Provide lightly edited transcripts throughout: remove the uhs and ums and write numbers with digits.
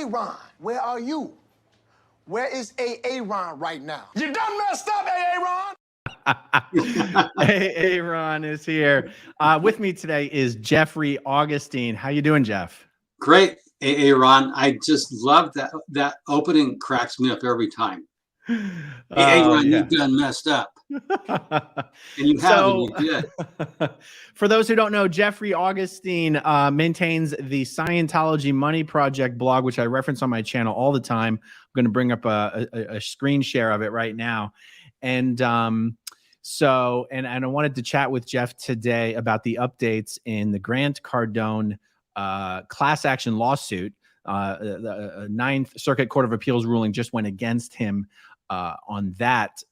Ron? Where are you? Where is Ron right now? You done messed up, Ron! Ron is here. With me today is Jeffrey Augustine. How you doing, Jeff? Great, Ron. I just love that opening. Cracks me up every time. Ron, yeah. You've done messed up. And you have, and you did. For those who don't know, Jeffrey Augustine maintains the Scientology Money Project blog, which I reference on my channel all the time. I'm going to bring up a screen share of it right now. And I wanted to chat with Jeff today about the updates in the Grant Cardone class action lawsuit. The Ninth Circuit Court of Appeals ruling just went against him on that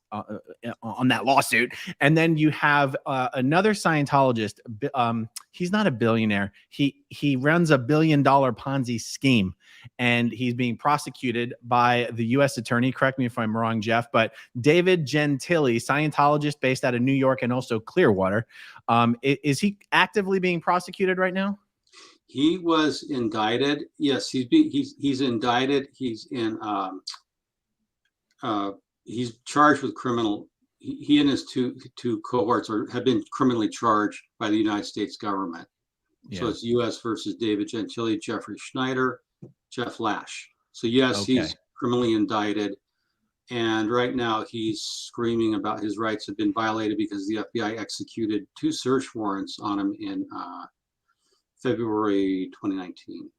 lawsuit. And then you have another Scientologist. He's not a billionaire. He runs a $1 billion Ponzi scheme, and he's being prosecuted by the U.S. attorney. Correct me if I'm wrong, Jeff, but David Gentile, Scientologist based out of New York and also Clearwater. Is he actively being prosecuted right now? He was indicted. Yes, he's indicted. He's in. He's charged with criminal. He and his two cohorts have been criminally charged by the United States government. Yeah. So it's U.S. versus David Gentile, Jeffrey Schneider, Jeff Lash. So yes, okay. He's criminally indicted, and right now he's screaming about his rights have been violated because the FBI executed 2 search warrants on him in February 2019.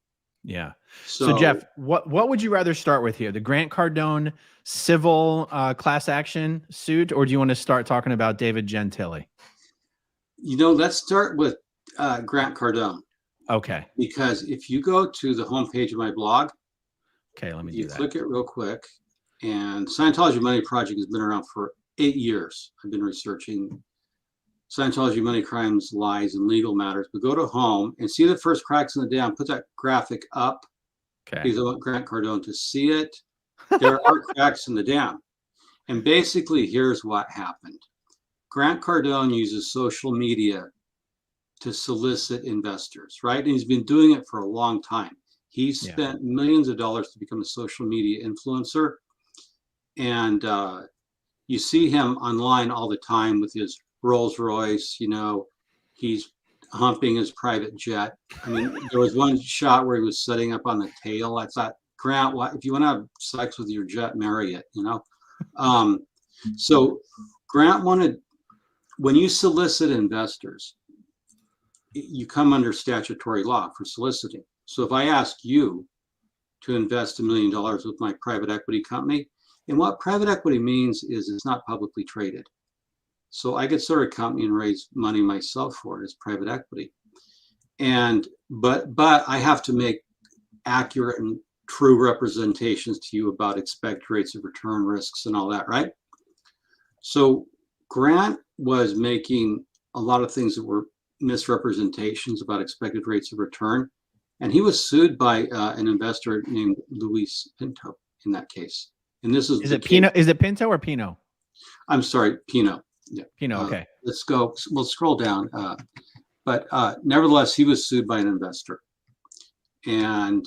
Yeah. So Jeff, what would you rather start with here? The Grant Cardone civil class action suit, or do you want to start talking about David Gentile? Let's start with Grant Cardone. Okay. Because if you go to the homepage of my blog, okay, let me do that. Click it real quick, and Scientology Money Project has been around for 8 years. I've been researching Scientology money crimes, lies, and legal matters. But go to home and see the first cracks in the dam. Put that graphic up. Okay. Because I want Grant Cardone to see it. There are cracks in the dam. And basically, here's what happened. Grant Cardone uses social media to solicit investors, right? And he's been doing it for a long time. He's spent millions of dollars to become a social media influencer. And you see him online all the time with his Rolls Royce, he's humping his private jet. I mean, there was one shot where he was sitting up on the tail. I thought, Grant, if you want to have sex with your jet, marry it, So Grant wanted, when you solicit investors, you come under statutory law for soliciting. So if I ask you to invest $1 million with my private equity company, and what private equity means is it's not publicly traded. So I could start a company and raise money myself for it as private equity. But I have to make accurate and true representations to you about expected rates of return, risks, and all that, right? So Grant was making a lot of things that were misrepresentations about expected rates of return. And he was sued by an investor named Luis Pinto in that case. And this is it Pinto? Is it Pinto or Pino? I'm sorry, Pino. Yeah. Pino, okay. Let's go. We'll scroll down. But nevertheless, he was sued by an investor. And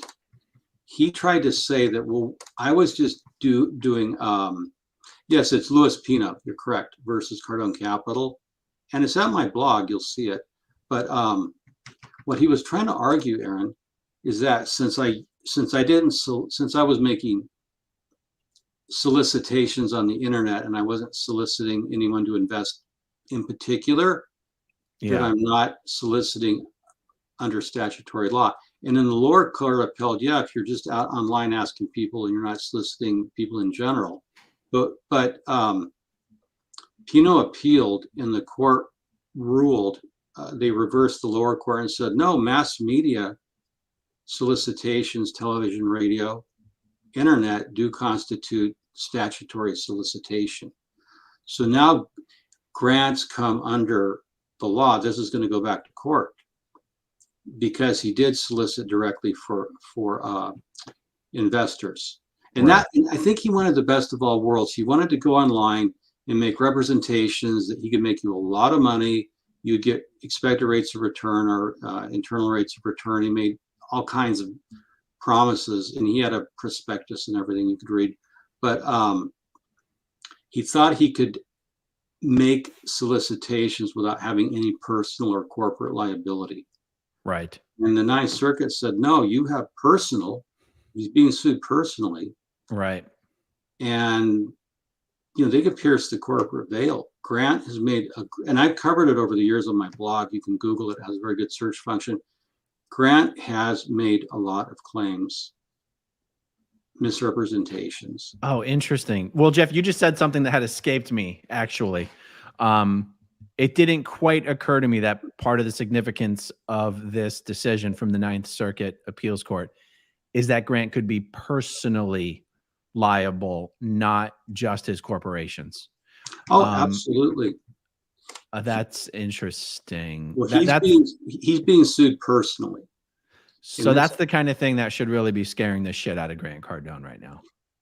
he tried to say that, well, I was just doing, yes, it's Luis Pino, you're correct, versus Cardone Capital. And it's on my blog, you'll see it. But what he was trying to argue, Aaron, is that since I was making solicitations on the internet and I wasn't soliciting anyone to invest in particular, that I'm not soliciting under statutory law. And then the lower court upheld, if you're just out online asking people and you're not soliciting people in general. But Pino appealed and the court ruled, they reversed the lower court and said, no, mass media solicitations, television, radio, internet do constitute statutory solicitation. So now grants come under the law. This is going to go back to court because he did solicit directly for investors. And I think he wanted the best of all worlds. He wanted to go online and make representations that he could make you a lot of money. You'd get expected rates of return or internal rates of return. He made all kinds of promises, and he had a prospectus and everything you could read, but he thought he could make solicitations without having any personal or corporate liability. Right. And the Ninth Circuit said, no, you have personal. He's being sued personally. Right. And, you know, they could pierce the corporate veil. Grant has made, and I've covered it over the years on my blog. You can Google it. It has a very good search function. Grant has made a lot of claims, misrepresentations. Oh, interesting. Well, Jeff, you just said something that had escaped me, actually. It didn't quite occur to me that part of the significance of this decision from the Ninth Circuit Appeals Court is that Grant could be personally liable, not just his corporations. Oh, absolutely. That's interesting. Well, he's being sued personally. So that's the kind of thing that should really be scaring the shit out of Grant Cardone right now.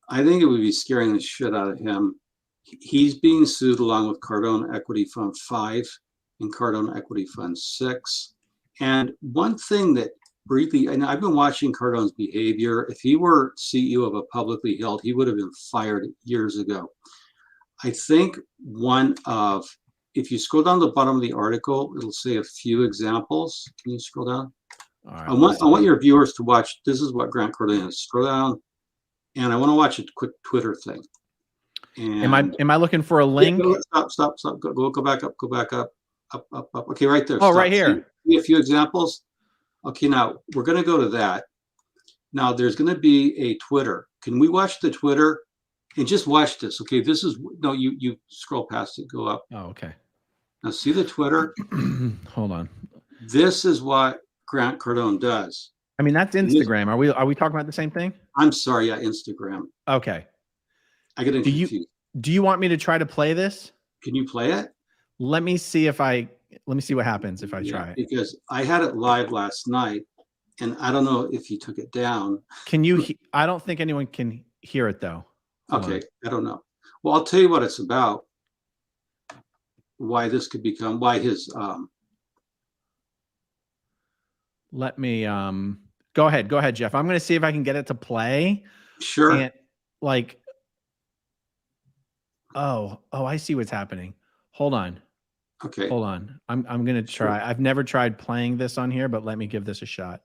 I think it would be scaring the shit out of him. He's being sued along with Cardone Equity Fund 5 and Cardone Equity Fund 6. And one thing that briefly, and I've been watching Cardone's behavior. If he were CEO of a publicly held, he would have been fired years ago. I think if you scroll down the bottom of the article, it'll say a few examples. Can you scroll down? All right, I want your viewers to watch. This is what Grant Cardone is. Scroll down, and I want to watch a quick Twitter thing. And am I looking for a link? Stop. Go back up. Go back up. Up. Okay, right there. Oh, Stop. right here. See a few examples. Okay, now we're going to go to that. Now there's going to be a Twitter. Can we watch the Twitter? And just watch this. Okay, this is no. You scroll past it. Go up. Oh, okay. Now see the Twitter. Hold on. This is what Grant Cardone does. I mean, that's Instagram. Are we talking about the same thing? I'm sorry, yeah, Instagram. Okay. I get confused. Do you want me to try to play this? Can you play it? Let me see what happens if I try it. Because I had it live last night, and I don't know if he took it down. Can you? I don't think anyone can hear it though. Okay, I don't know. Well, I'll tell you what it's about. Why this could become his. Let me go ahead, Jeff. I'm going to see if I can get it to play. Sure. And, like, oh, I see what's happening. Hold on. Okay. Hold on. I'm going to try. Sure. I've never tried playing this on here, but let me give this a shot.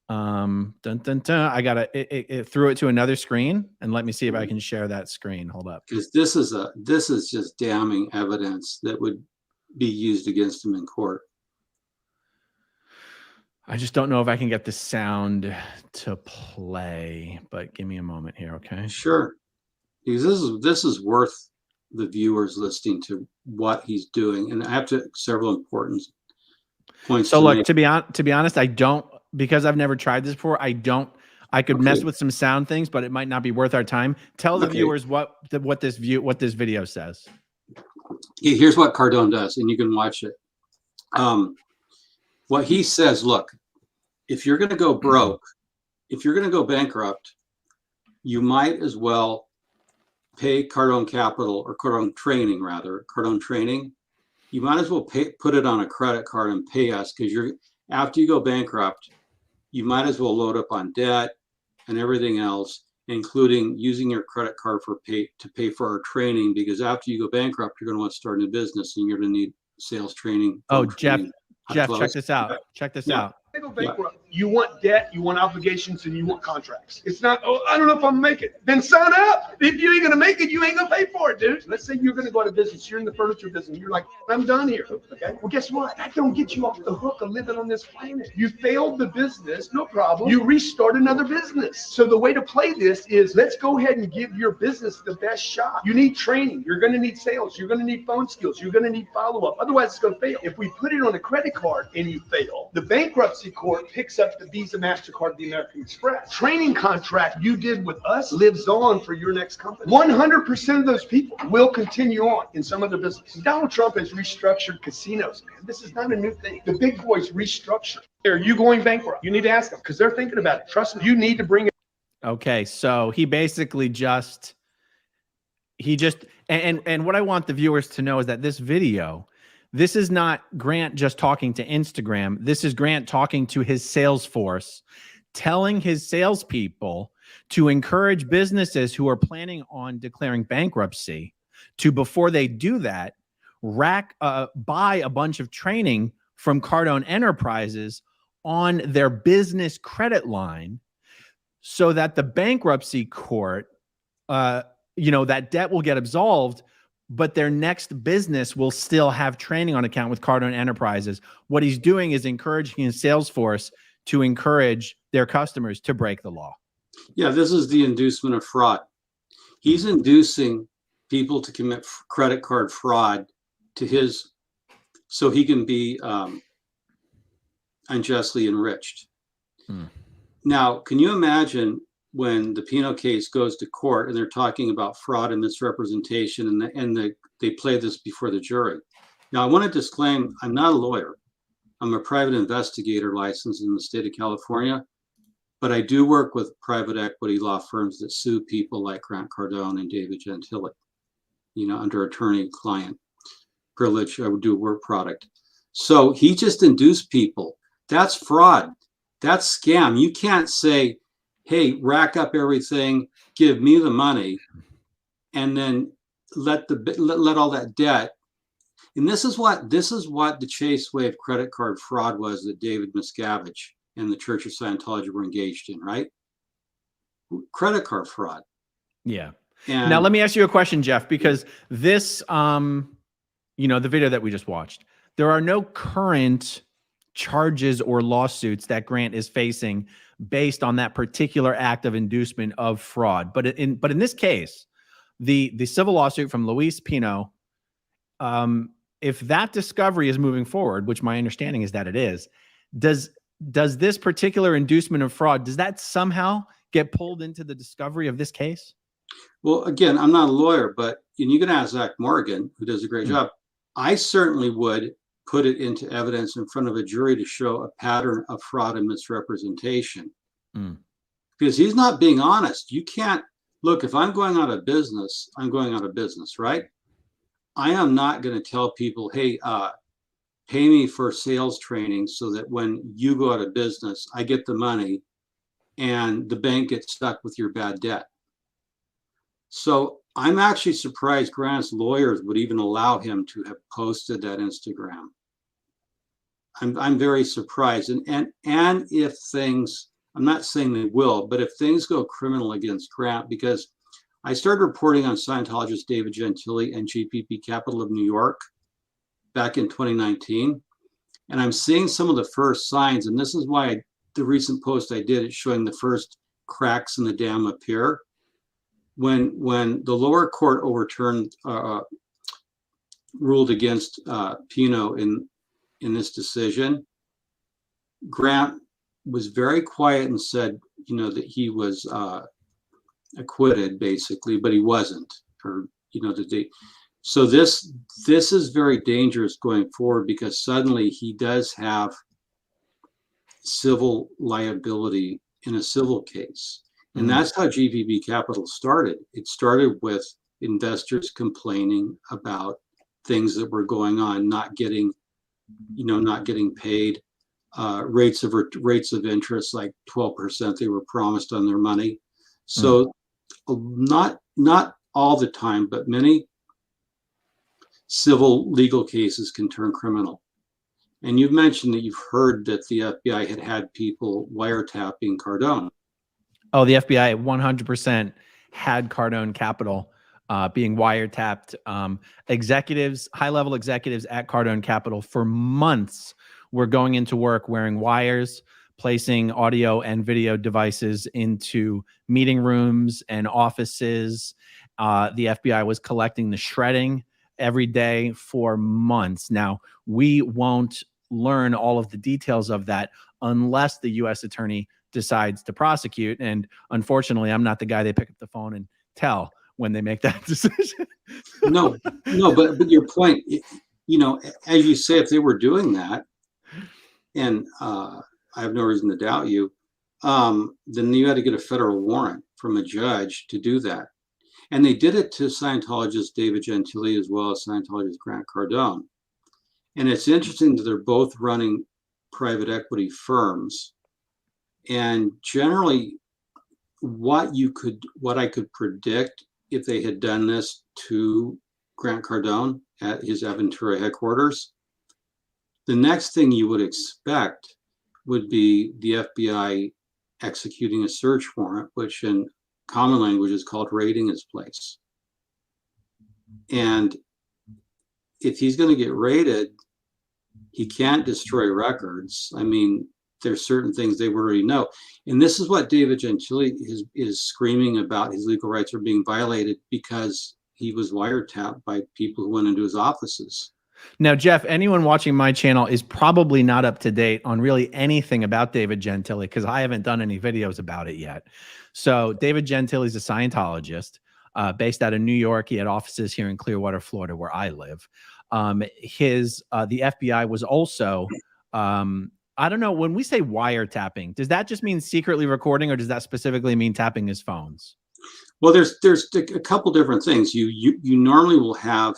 Dun, dun, dun. I got it threw it to another screen, and let me see if I can share that screen. Hold up. Because this is just damning evidence that would be used against him in court. I just don't know if I can get the sound to play, but give me a moment here, okay? Sure. Because this is worth the viewers listening to what he's doing, and I have several important points. So look, to be honest, I don't, because I've never tried this before. I could mess with some sound things, but it might not be worth our time. Tell the viewers what this video says. Here's what Cardone does, and you can watch it. What he says, look, if you're going to go broke, if you're going to go bankrupt, you might as well pay Cardone Capital, or Cardone Training, rather, Cardone Training. You might as well put it on a credit card and pay us, because after you go bankrupt, you might as well load up on debt and everything else, including using your credit card to pay for our training, because after you go bankrupt, you're going to want to start a new business, and you're going to need sales training. Oh, Jeff, check this out. Check this out. Go bankrupt. You want debt, you want obligations, and you want contracts. It's not, oh, I don't know if I'm gonna make it. Then sign up. If you ain't gonna make it, you ain't gonna pay for it, dude. Let's say you're gonna go out of business. You're in the furniture business. You're like, I'm done here. Okay. Well, guess what? That don't get you off the hook of living on this planet. You failed the business, no problem. You restart another business. So the way to play this is, let's go ahead and give your business the best shot. You need training. You're gonna need sales. You're gonna need phone skills. You're gonna need follow-up. Otherwise, it's gonna fail. If we put it on a credit card and you fail, the bankruptcy court picks up the Visa, MasterCard, the American Express. Training contract you did with us lives on for your next company. 100% of those people will continue on in some other business. Donald Trump has restructured casinos, man. This is not a new thing. The big boys restructure. Are you going bankrupt? You need to ask them, because they're thinking about it. Trust me, you need to bring it. Okay, so he basically and what I want the viewers to know is that this video, this is not Grant just talking to Instagram. This is Grant talking to his sales force, telling his salespeople to encourage businesses who are planning on declaring bankruptcy to, before they do that, buy a bunch of training from Cardone Enterprises on their business credit line, so that the bankruptcy court, that debt will get absolved, but their next business will still have training on account with Cardone Enterprises. What he's doing is encouraging his sales force to encourage their customers to break the law. Yeah, this is the inducement of fraud. He's inducing people to commit credit card fraud so he can be unjustly enriched. Now, can you imagine when the Pino case goes to court and they're talking about fraud and misrepresentation, and they play this before the jury? Now, I want to disclaim, I'm not a lawyer. I'm a private investigator licensed in the state of California, but I do work with private equity law firms that sue people like Grant Cardone and David Gentile, under attorney-client privilege. I would do work product. So he just induced people. That's fraud. That's scam. You can't say, hey, rack up everything, give me the money, and then let all that debt. And this is what the Chase wave credit card fraud was that David Miscavige and the Church of Scientology were engaged in, right? Credit card fraud. Yeah. And now let me ask you a question, Jeff, because this, the video that we just watched, there are no current charges or lawsuits that Grant is facing based on that particular act of inducement of fraud. But in this case, the civil lawsuit from Luis Pino, if that discovery is moving forward, which my understanding is that it is, does this particular inducement of fraud, does that somehow get pulled into the discovery of this case? Well, again, I'm not a lawyer, and you can ask Zach Morgan, who does a great job. I certainly would put it into evidence in front of a jury to show a pattern of fraud and misrepresentation. Because he's not being honest. You can't, look, if I'm going out of business, I'm going out of business, right? I am not going to tell people, hey, pay me for sales training so that when you go out of business, I get the money and the bank gets stuck with your bad debt. So I'm actually surprised Grant's lawyers would even allow him to have posted that Instagram. I'm very surprised. And if things, I'm not saying they will, but if things go criminal against Grant, because I started reporting on Scientologist David Gentile and GPP Capital of New York back in 2019. And I'm seeing some of the first signs, and this is why the recent post I did is showing the first cracks in the dam appear. When the lower court overturned, ruled against Pino in this decision, Grant was very quiet and said, that he was acquitted basically, but he wasn't, so this is very dangerous going forward, because suddenly he does have civil liability in a civil case. And that's how GPP Capital started. It started with investors complaining about things that were going on, not getting paid, rates of interest like 12% they were promised on their money. So not all the time, but many civil legal cases can turn criminal. And you've mentioned that you've heard that the FBI had people wiretapping Cardone. Oh, the FBI 100% had Cardone Capital being wiretapped. Executives, high-level executives at Cardone Capital for months were going into work wearing wires, placing audio and video devices into meeting rooms and offices. The FBI was collecting the shredding every day for months. Now, we won't learn all of the details of that unless the U.S. attorney decides to prosecute. And unfortunately, I'm not the guy they pick up the phone and tell when they make that decision. No, but your point, as you say, if they were doing that, and I have no reason to doubt you, then you had to get a federal warrant from a judge to do that. And they did it to Scientologist David Gentile as well as Scientologist Grant Cardone. And it's interesting that they're both running private equity firms. And generally, what I could predict if they had done this to Grant Cardone at his Aventura headquarters, the next thing you would expect would be the FBI executing a search warrant, which in common language is called raiding his place. And if he's going to get raided, he can't destroy records. I mean, there's certain things they already know. And this is what David Gentile is screaming about. His legal rights are being violated because he was wiretapped by people who went into his offices. Now, Jeff, anyone watching my channel is probably not up to date on really anything about David Gentile because I haven't done any videos about it yet. So David Gentile is a Scientologist based out of New York. He had offices here in Clearwater, Florida, where I live. The FBI was also, I don't know, when we say wiretapping, does that just mean secretly recording, or does that specifically mean tapping his phones? Well, there's a couple different things. You normally will have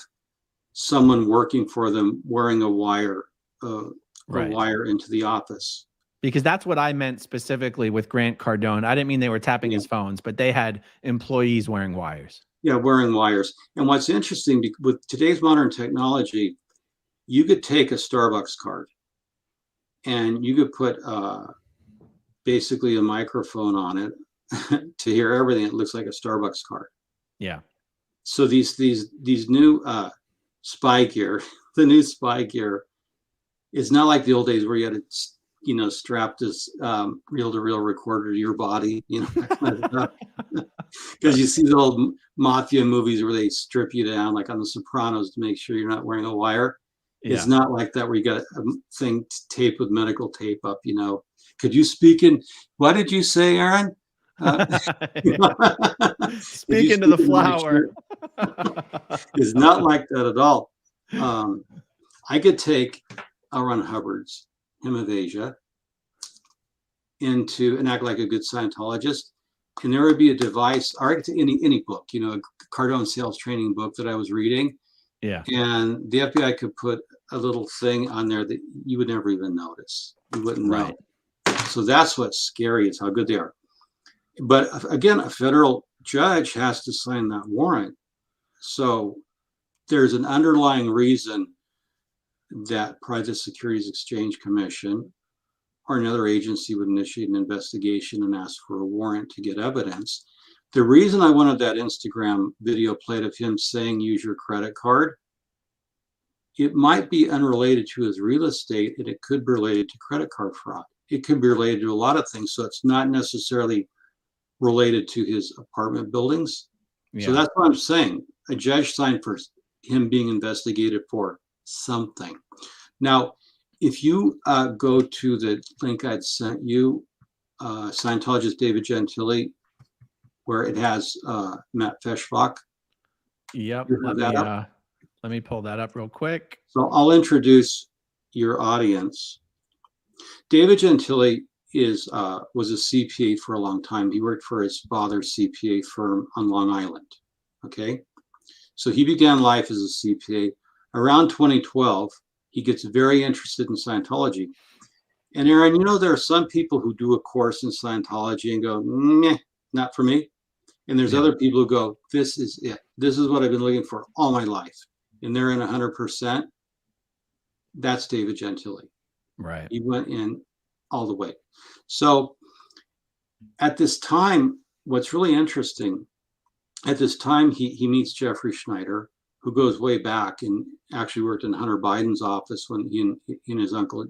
someone working for them wearing a wire, Right. a wire into the office. Because that's what I meant specifically with Grant Cardone. I didn't mean they were tapping his phones, but they had employees wearing wires. Yeah, wearing wires. And what's interesting with today's modern technology, you could take a Starbucks card and you could put basically a microphone on it to hear everything. It looks like a Starbucks card. Yeah. So these new spy gear, the new spy gear, is not like the old days where you had to, strap this reel-to-reel recorder to your body, because you see the old mafia movies where they strip you down, like on The Sopranos, to make sure you're not wearing a wire. Yeah. It's not like that where you got a thing taped with medical tape up, Could you speak in, what did you say, Aaron? Speak into the flower. It's not like that at all. I could take L. Ron Hubbard's Hymn of Asia and act like a good Scientologist, and there would be a device, or any book, a Cardone sales training book that I was reading. Yeah. And the FBI could put a little thing on there that you would never even notice. You wouldn't know. So that's what's scary, is how good they are. But again, a federal judge has to sign that warrant. So there's an underlying reason that Private Securities Exchange Commission or another agency would initiate an investigation and ask for a warrant to get evidence. The reason I wanted that Instagram video played of him saying use your credit card, it might be unrelated to his real estate, and it could be related to credit card fraud. It could be related to a lot of things. So it's not necessarily related to his apartment buildings. Yeah. So that's what I'm saying. A judge signed for him being investigated for something. Now, if you go to the link I'd sent you, Scientologist David Gentile, where it has Matt Feshbach. Yep. Let me pull that up real quick. So I'll introduce your audience. David Gentile was a CPA for a long time. He worked for his father's CPA firm on Long Island. Okay. So he began life as a CPA. Around 2012, he gets very interested in Scientology. And Aaron, there are some people who do a course in Scientology and go, meh, not for me. And there's other people who go, this is it. This is what I've been looking for all my life. And they're in 100%. That's David Gentile. Right. He went in all the way. So at this time, what's really interesting, at this time, he meets Jeffrey Schneider, who goes way back and actually worked in Hunter Biden's office when he and his uncle,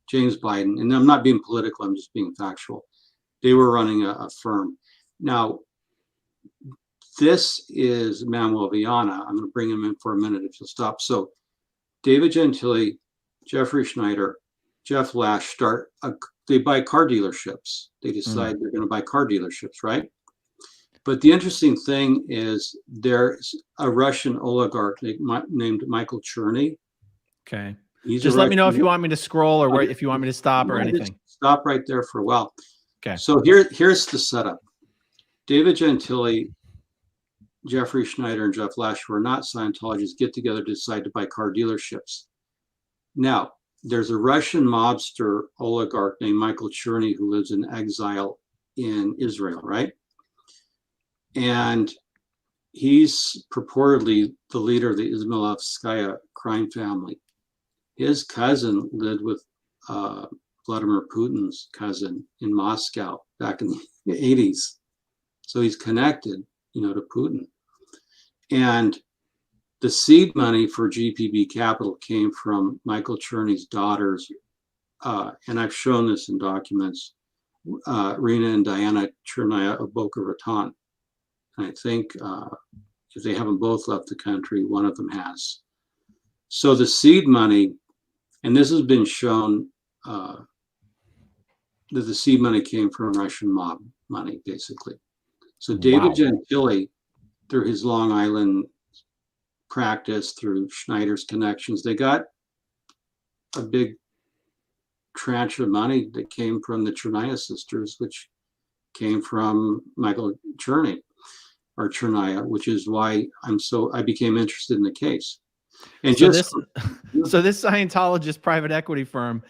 James Biden, and I'm not being political, I'm just being factual. They were running a firm. Now, this is Manuel Viana. I'm going to bring him in for a minute if you'll stop. So David Gentile, Jeffrey Schneider, Jeff Lash they buy car dealerships. They decide they're going to buy car dealerships, right? But the interesting thing is there's a Russian oligarch named Michael Cherny. Okay. Just let me know if you want me to scroll or if you want me to stop or anything. Stop right there for a while. Okay. So here's the setup. David Gentile, Jeffrey Schneider, and Jeff Lash, who are not Scientologists, get together to decide to buy car dealerships. Now, there's a Russian mobster oligarch named Michael Cherney who lives in exile in Israel, right? And he's purportedly the leader of the Izmailovskaya crime family. His cousin lived with Vladimir Putin's cousin in Moscow back in the 80s. So he's connected, to Putin. And the seed money for GPB Capital came from Michael Cherney's daughters, and I've shown this in documents, Rena and Diana Chernaya of Boca Raton. And I think if they haven't both left the country, one of them has. So the seed money, and this has been shown that the seed money came from Russian mob money, basically. So David Gentile, through his Long Island practice, through Schneider's connections, they got a big tranche of money that came from the Chernaya sisters, which came from Michael Cherney or Chernaya, which is why I became interested in the case. And so this Scientologist private equity firm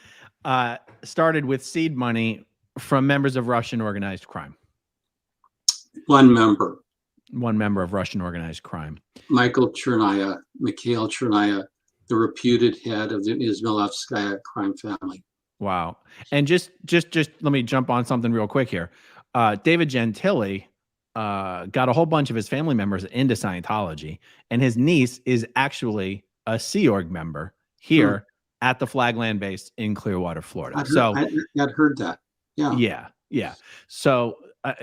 started with seed money from members of Russian organized crime. One member of Russian organized crime. Mikhail Chernaya, the reputed head of the Izmailovskaya crime family. Wow. And just let me jump on something real quick here. David Gentile got a whole bunch of his family members into Scientology, and his niece is actually a Sea Org member here at the Flagland base in Clearwater, Florida. I'd heard that. Yeah. So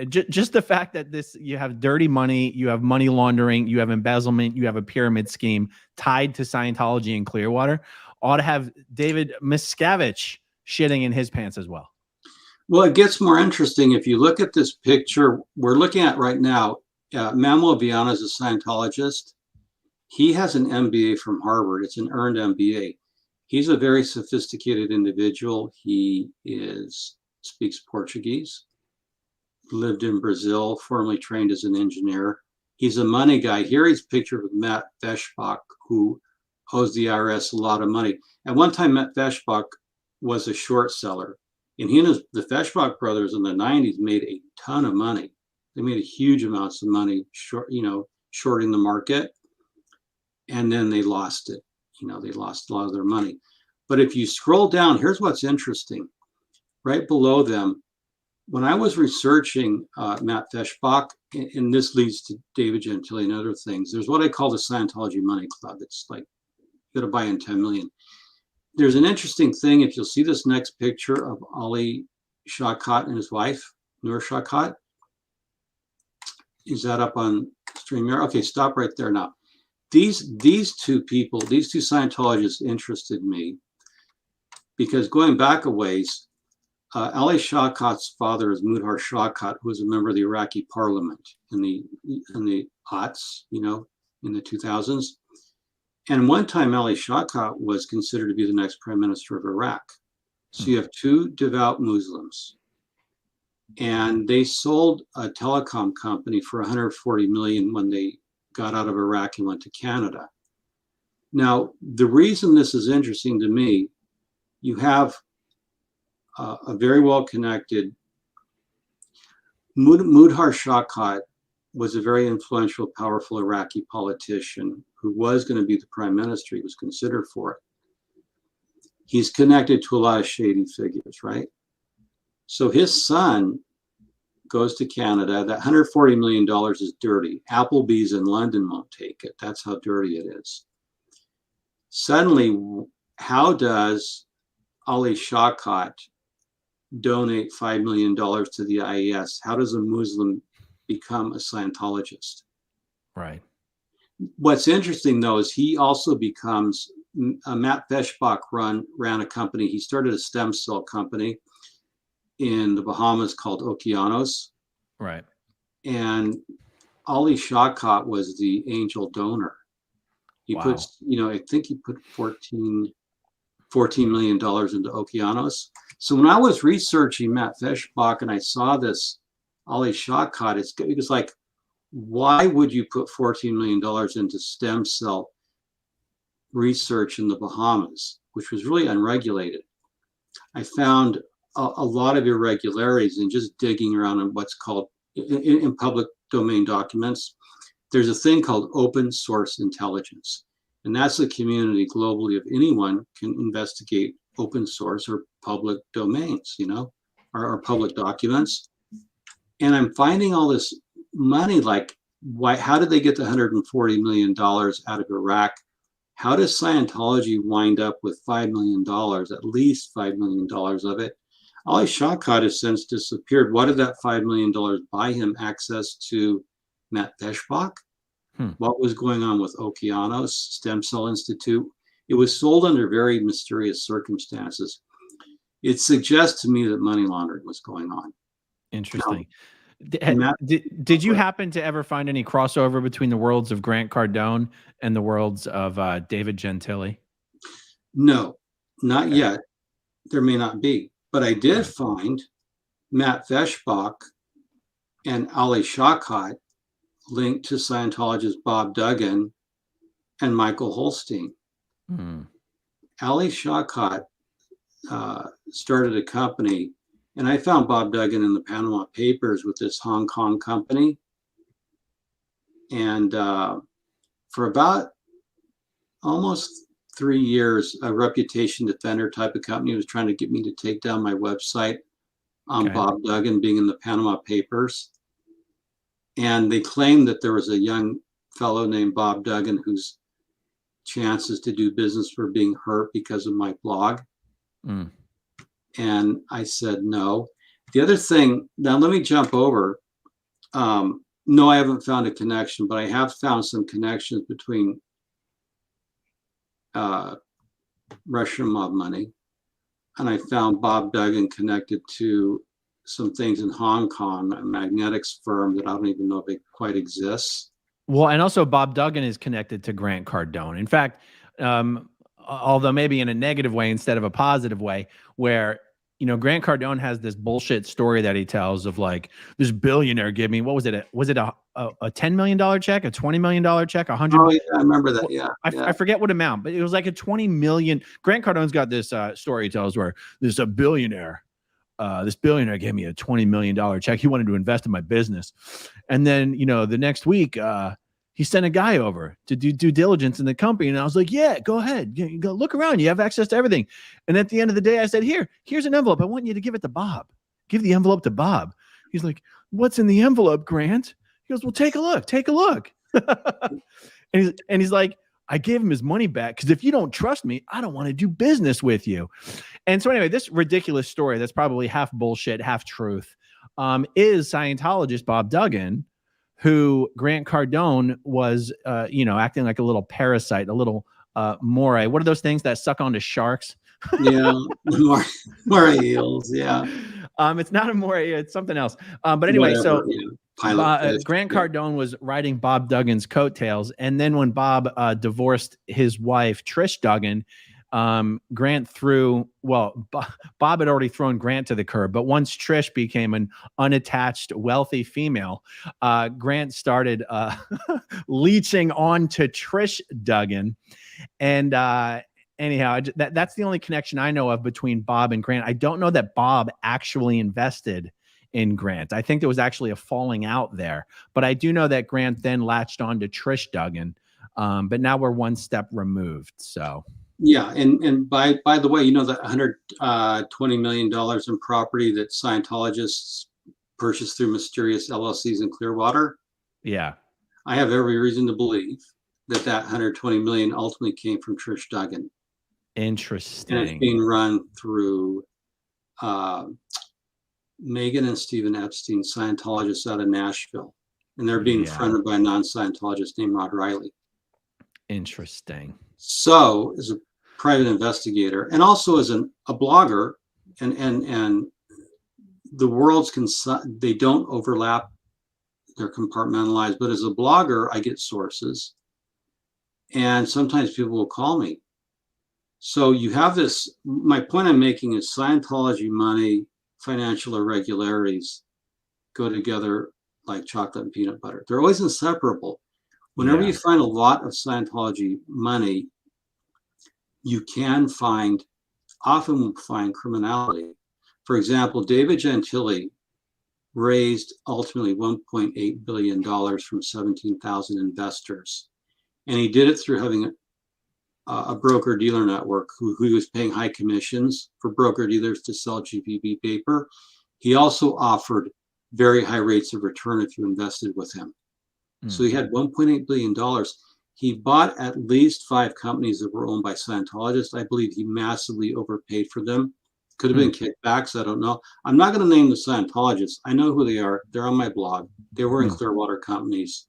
just the fact that you have dirty money, you have money laundering, you have embezzlement, you have a pyramid scheme tied to Scientology in Clearwater, ought to have David Miscavige shitting in his pants as well. Well, it gets more interesting if you look at this picture we're looking at right now. Manuel Viana is a Scientologist. He has an MBA from Harvard. It's an earned MBA. He's a very sophisticated individual. He speaks Portuguese, lived in Brazil, formerly trained as an engineer. He's a money guy. Here he's pictured with Matt Feshbach, who owes the IRS a lot of money. At one time, Matt Feshbach was a short seller. And the Feshbach brothers in the 90s made a ton of money. They made a huge amounts of money, shorting the market. And then they lost it. They lost a lot of their money. But if you scroll down, here's what's interesting. Right below them, when I was researching Matt Feshbach, and this leads to David Gentile and other things, there's what I call the Scientology Money Club. It's like, you got to buy in 10 million. There's an interesting thing. If you'll see this next picture of Ali Shawkat and his wife, Noor Shawkat. Is that up on StreamYard? Okay, stop right there now. These two people, these two Scientologists interested me because going back a ways, Ali Shawkat's father is Mudhar Shawkat, who was a member of the Iraqi parliament in the aughts, in the 2000s. And one time Ali Shawkat was considered to be the next prime minister of Iraq. So you have two devout Muslims. And they sold a telecom company for 140 million when they got out of Iraq and went to Canada. Now, the reason this is interesting to me, you have a very well-connected, Mudhar Shawkat was a very influential, powerful Iraqi politician who was going to be the prime minister. He was considered for it. He's connected to a lot of shady figures, right? So his son goes to Canada. That $140 million is dirty. Applebee's in London won't take it. That's how dirty it is. Suddenly, how does Ali Shawkat donate $5 million to the IES? How does a Muslim become a Scientologist? Right. What's interesting, though, is he also becomes, Matt Feshbach ran a company. He started a stem cell company in the Bahamas called Okeanos. Right. And Ali Shawkat was the angel donor. He puts, I think he put $14 million into Okeanos. So when I was researching Matt Feshbach and I saw this Ali Shawkat, it was like, why would you put $14 million into stem cell research in the Bahamas? which was really unregulated. I found a lot of irregularities in just digging around in what's called in public domain documents. There's a thing called open source intelligence, and that's a community globally of anyone can investigate open source or public domains, or public documents. And I'm finding all this money, like, how did they get the $140 million out of Iraq? How does Scientology wind up with $5 million, at least $5 million of it? Ali Shawkat has since disappeared. What did that $5 million buy him? Access to Matt Feshbach? What was going on with Okeanos Stem Cell Institute? It was sold under very mysterious circumstances. It suggests to me that money laundering was going on. Interesting. Did you happen to ever find any crossover between the worlds of Grant Cardone and the worlds of David Gentile? No, not yet. There may not be. But I did find Matt Feshbach and Ali Shawkat linked to Scientologist Bob Duggan and Michael Holstein. Ali Shawkat started a company, and I found Bob Duggan in the Panama Papers with this Hong Kong company. And for about almost 3 years, a reputation defender type of company was trying to get me to take down my website on Bob Duggan being in the Panama Papers. And they claimed that there was a young fellow named Bob Duggan whose chances to do business were being hurt because of my blog. And I said no. The other thing, now let me jump over. No, I haven't found a connection, but I have found some connections between Russian mob money, and I found Bob Duggan connected to some things in Hong Kong, a magnetics firm that I don't even know if it quite exists. Well, and also Bob Duggan is connected to Grant Cardone. In fact, although maybe in a negative way instead of a positive way, where Grant Cardone has this bullshit story that he tells of like this billionaire gave me, what was it? Was it a $10 million check, a $20 million check, $100 million? Yeah, I remember that. Yeah. I forget what amount, but it was like a 20 million. Grant Cardone's got this story he tells where there's a billionaire. This billionaire gave me a $20 million check. He wanted to invest in my business. And then, the next week, he sent a guy over to do due diligence in the company. And I was like, yeah, go ahead. Go look around. You have access to everything. And at the end of the day, I said, here's an envelope. I want you to give it to Bob. Give the envelope to Bob. He's like, what's in the envelope, Grant? He goes, well, take a look. Take a look. and he's like, I gave him his money back because if you don't trust me, I don't want to do business with you. And so anyway, this ridiculous story that's probably half bullshit, half truth, is Scientologist Bob Duggan, who Grant Cardone was, acting like a little parasite, a little moray. What are those things that suck onto sharks? Yeah, moray eels. Yeah. It's not a moray, it's something else. But anyway, Whatever, Grant Cardone was riding Bob Duggan's coattails, and then when Bob divorced his wife Trish Duggan, Grant Bob had already thrown Grant to the curb, but once Trish became an unattached, wealthy female, Grant started leeching on to Trish Duggan. And anyhow, that's the only connection I know of between Bob and Grant. I don't know that Bob actually invested in Grant. I think there was actually a falling out there, but I do know that Grant then latched on to Trish Duggan. But now we're one step removed. So yeah, and by the way, the $120 million in property that Scientologists purchased through mysterious LLCs in Clearwater. Yeah, I have every reason to believe that $120 million ultimately came from Trish Duggan. Interesting. And it's being run through Megan and Stephen Epstein, Scientologists out of Nashville, and they're being fronted by a non-Scientologist named Rod Riley. Interesting. So, as a private investigator, and also as a blogger, and the worlds they don't overlap, they're compartmentalized. But as a blogger, I get sources, and sometimes people will call me. So you have this. My point I'm making is Scientology money, financial irregularities go together like chocolate and peanut butter. They're always inseparable. Whenever you find a lot of Scientology money, you can often find criminality. For example, David Gentile raised ultimately $1.8 billion from 17,000 investors. And he did it through having a broker-dealer network who was paying high commissions for broker-dealers to sell GPB paper. He also offered very high rates of return if you invested with him. So he had $1.8 billion. He bought at least 5 companies that were owned by Scientologists. I believe he massively overpaid for them. Could have been kickbacks. I don't know. I'm not going to name the Scientologists. I know who they are. They're on my blog. They were in Clearwater companies.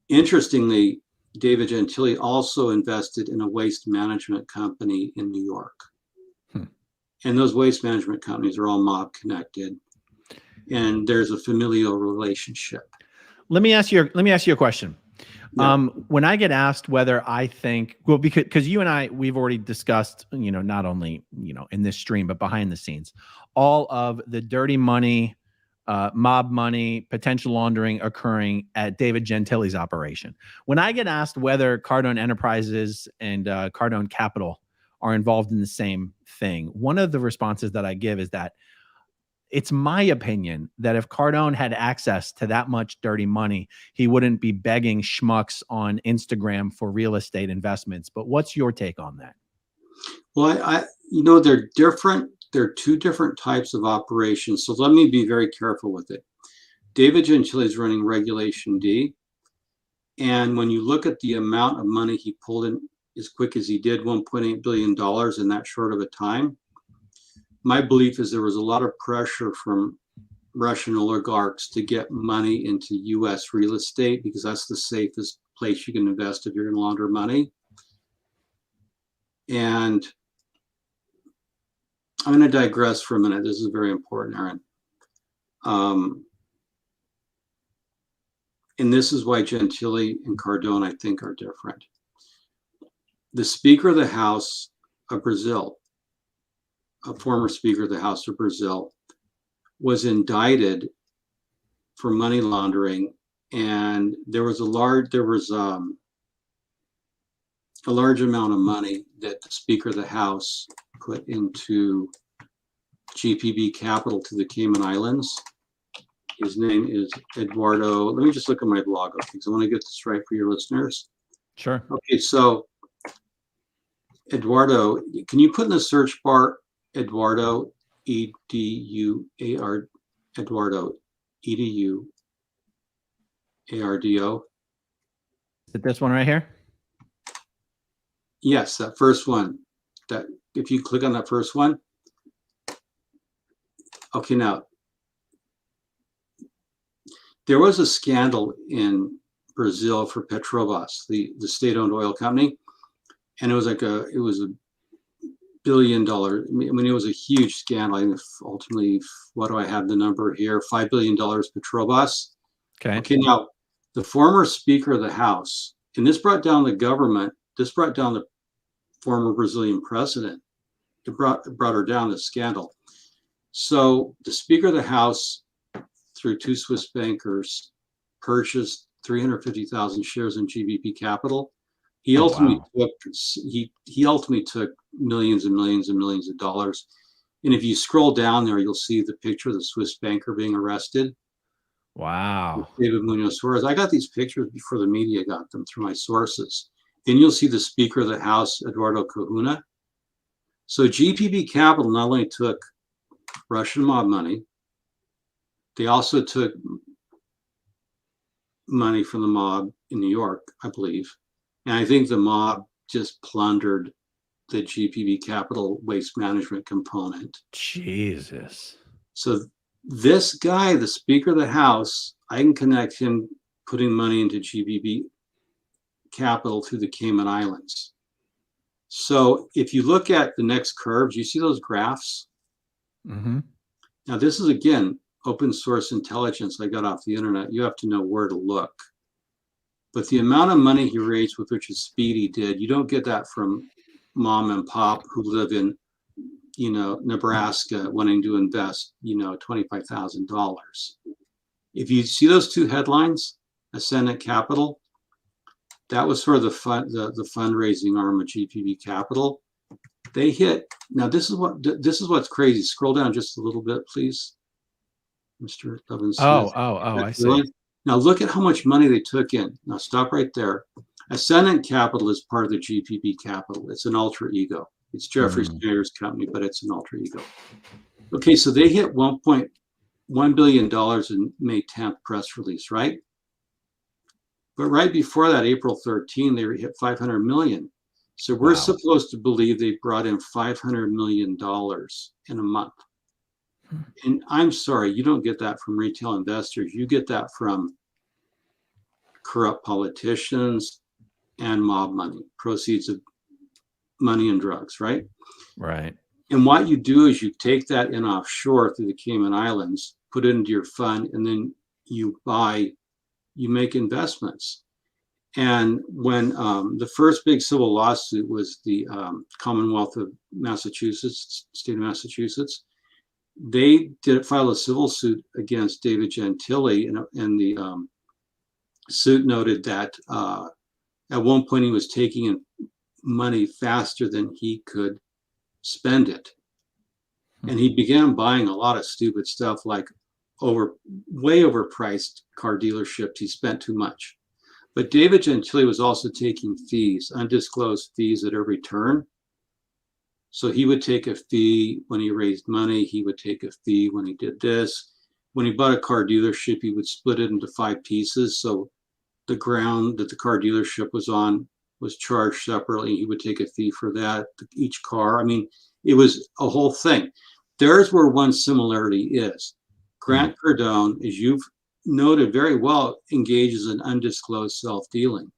Interestingly, David Gentile also invested in a waste management company in New York. And those waste management companies are all mob connected. And there's a familial relationship. Let me ask you a question. Yeah. When I get asked whether I think, well, because you and I, we've already discussed, not only, in this stream, but behind the scenes, all of the dirty money, mob money, potential laundering occurring at David Gentile's operation. When I get asked whether Cardone Enterprises and Cardone Capital are involved in the same thing, one of the responses that I give is that it's my opinion that if Cardone had access to that much dirty money, he wouldn't be begging schmucks on Instagram for real estate investments. But what's your take on that? Well, they're different. There are 2 different types of operations. So let me be very careful with it. David Gentile is running Regulation D. And when you look at the amount of money he pulled in as quick as he did, $1.8 billion in that short of a time, my belief is there was a lot of pressure from Russian oligarchs to get money into U.S. real estate because that's the safest place you can invest if you're going to launder money. And I'm going to digress for a minute. This is very important, Aaron. And this is why Gentile and Cardone, I think, are different. The Speaker of the House of Brazil, a former Speaker of the House of Brazil, was indicted for money laundering, and there was a large amount of money that the Speaker of the House put into GPB Capital to the Cayman Islands. His name is Eduardo. Let me just look at my blog, okay, because I want to get this right for your listeners. Sure. Okay, so Eduardo, can you put in the search bar Eduardo, E-D-U-A-R, Eduardo, E-D-U-A-R-D-O? Is it this one right here? Yes, that first one. That if you click on that first one. Okay, now there was a scandal in Brazil for Petrobras, the state-owned oil company, and it was a $1 billion. I mean, it was a huge scandal. I mean, ultimately, what do I have the number here? $5 billion Petrobras. Okay. Okay, now the former Speaker of the House, and this brought down the government. This brought down the former Brazilian president. It brought her down, the scandal. So the Speaker of the House, through 2 Swiss bankers, purchased 350,000 shares in GBP Capital. He ultimately took millions and millions and millions of dollars. And if you scroll down there, you'll see the picture of the Swiss banker being arrested. Wow. David Munoz Suarez. I got these pictures before the media got them through my sources. Then you'll see the Speaker of the House, Eduardo Kahuna. So GPB Capital not only took Russian mob money, they also took money from the mob in New York, I believe. And I think the mob just plundered the GPB Capital waste management component. Jesus. So this guy, the Speaker of the House, I can connect him putting money into GBB Capital through the Cayman Islands. So if you look at the next curve, do you see those graphs? Mm-hmm. Now, this is, again, open source intelligence I got off the internet. You have to know where to look. But the amount of money he raised with which Speedy did, you don't get that from mom and pop who live in, Nebraska wanting to invest, $25,000. If you see those 2 headlines, Ascendant Capital, That was for the fundraising arm of GPB Capital. They hit. Now this is what's crazy. Scroll down just a little bit, please, Mr. Levin Smith. I see. Now look at how much money they took in. Now stop right there. Ascendant Capital is part of the GPB Capital. It's an alter ego. It's Jeffrey Augustine company, but it's an alter ego. Okay, so they hit $1.1 billion in May 10th press release, right? But right before that, April 13, they hit 500 million. So we're supposed to believe they brought in $500 million in a month. And I'm sorry, you don't get that from retail investors. You get that from corrupt politicians and mob money, proceeds of money and drugs, right? Right. And what you do is you take that in offshore through the Cayman Islands, put it into your fund, and then you make investments. And when the first big civil lawsuit was the Commonwealth of Massachusetts, state of Massachusetts, they did file a civil suit against David Gentile, and the suit noted that at one point he was taking in money faster than he could spend it. And he began buying a lot of stupid stuff like way overpriced car dealerships. He spent too much. But David Gentile was also taking fees, undisclosed fees at every turn. So he would take a fee when he raised money. He would take a fee when he did this. When he bought a car dealership, he would split it into 5 pieces. So the ground that the car dealership was on was charged separately. He would take a fee for that, each car. I mean, it was a whole thing. There's where one similarity is. Grant Cardone, as you've noted very well, engages in undisclosed self-dealing.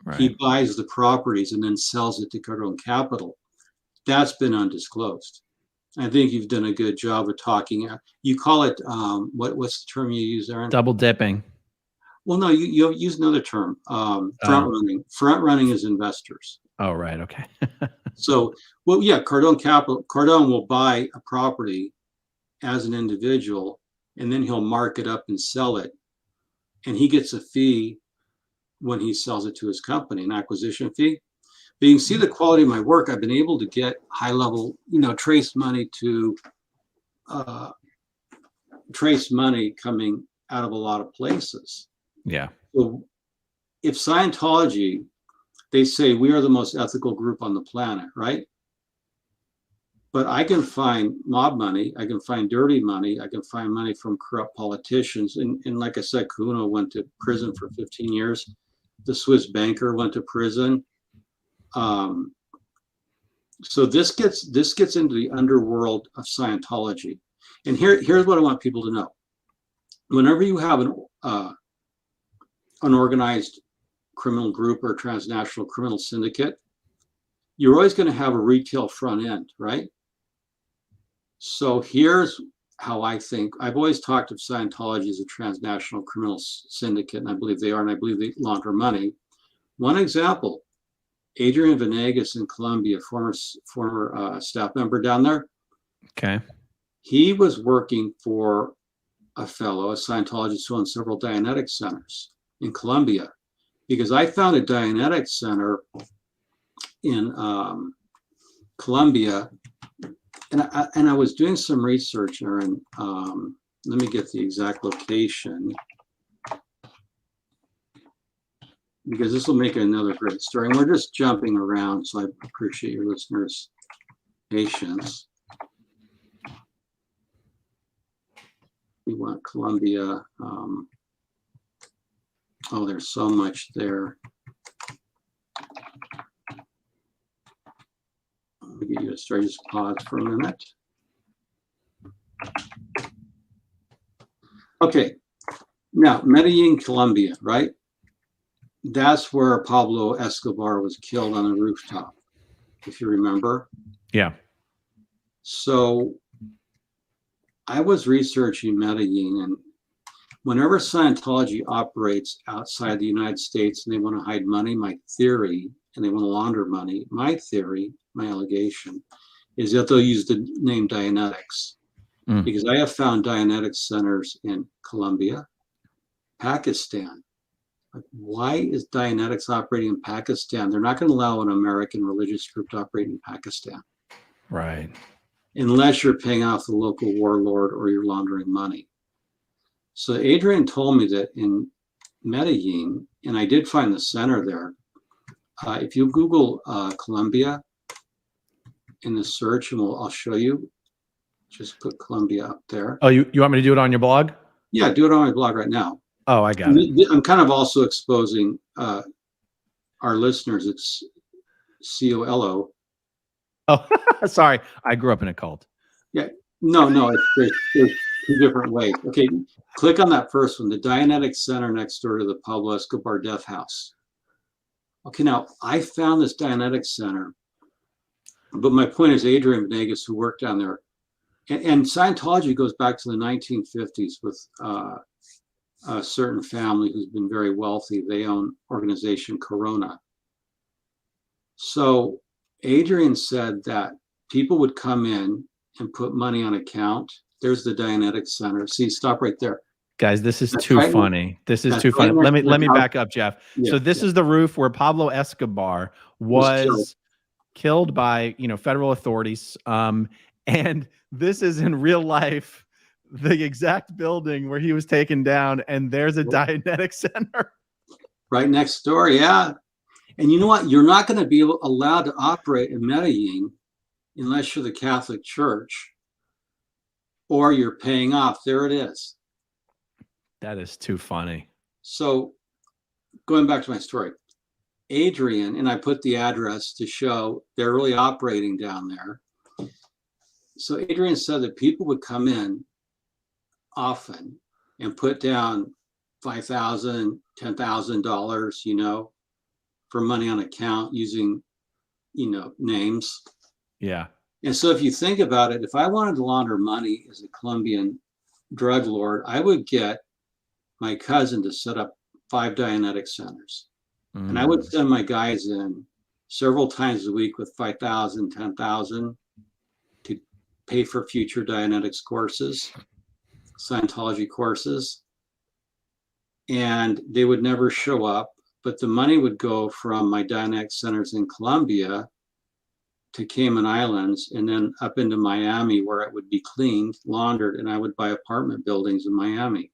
Right. He buys the properties and then sells it to Cardone Capital. That's been undisclosed. I think you've done a good job of talking. You call it, what's the term you use, Aaron? Double dipping. Well, no, you use another term, front running. Front running is investors. Oh, right. Okay. So, well, yeah, Cardone will buy a property as an individual, and then he'll mark it up and sell it. And he gets a fee when he sells it to his company, an acquisition fee. But you can see the quality of my work. I've been able to get high level, trace money coming out of a lot of places. Yeah. So if Scientology, they say we are the most ethical group on the planet, right? But I can find mob money, I can find dirty money, I can find money from corrupt politicians. And like I said, Kuno went to prison for 15 years. The Swiss banker went to prison. So this gets into the underworld of Scientology. And here's what I want people to know. Whenever you have an unorganized criminal group or transnational criminal syndicate, you're always going to have a retail front end, right? So here's how I think. I've always talked of Scientology as a transnational criminal syndicate, and I believe they are, and I believe they launder money. One example, Adrian Venegas in Colombia, former staff member down there. Okay. He was working for a Scientologist who owns several Dianetics centers in Colombia, because I found a Dianetics center in Colombia, and I was doing some research, Aaron. Let me get the exact location, because this will make another great story. And we're just jumping around, so I appreciate your listeners' patience. We want Colombia. Oh, there's so much there. Let me get you a story. Just pause for a minute. Okay. Now, Medellin, Colombia, right? That's where Pablo Escobar was killed on a rooftop, if you remember. Yeah. So I was researching Medellin, and whenever Scientology operates outside the United States and they want to hide money, my theory, and they want to launder money, my theory, my allegation, is that they'll use the name Dianetics. Because I have found Dianetics centers in Colombia, Pakistan. Like, why is Dianetics operating in Pakistan? They're not going to allow an American religious group to operate in Pakistan. Right. Unless you're paying off the local warlord or you're laundering money. So Adrian told me that in Medellin, and I did find the center there. If you Google Colombia in the search, and I'll show you. Just put Colombia up there. Oh, you want me to do it on your blog? Yeah, do it on my blog right now. Oh, I got it. I'm kind of also exposing our listeners. It's COLO. Oh, sorry. I grew up in a cult. Yeah. No. There's two different ways. Okay. Click on that first one, the Dianetics Center next door to the Pablo Escobar Death House. Okay. Now, I found this Dianetics Center, but my point is Adrian Venegas, who worked down there, and Scientology goes back to the 1950s with a certain family who's been very wealthy. They own organization Corona. So Adrian said that people would come in and put money on account. There's the Dianetics Center. See, stop right there. Guys, this is too funny. This is too funny. Let me back up, Jeff. Yeah, so this is the roof where Pablo Escobar was killed by, federal authorities. And this is in real life, the exact building where he was taken down, and there's a Dianetics Center. Right next door, yeah. And you know what? You're not going to be allowed to operate in Medellin unless you're the Catholic Church or you're paying off. There it is. That is too funny. So going back to my story, Adrian, and I put the address to show they're really operating down there. So Adrian said that people would come in often and put down $5,000, $10,000, for money on account using, names. Yeah. And so if you think about it, if I wanted to launder money as a Colombian drug lord, I would get my cousin to set up 5 Dianetics centers. And I would send my guys in several times a week with $5,000, $10,000 to pay for future Dianetics courses, Scientology courses. And they would never show up, but the money would go from my Dianetics centers in Colombia to Cayman Islands and then up into Miami, where it would be cleaned, laundered, and I would buy apartment buildings in Miami,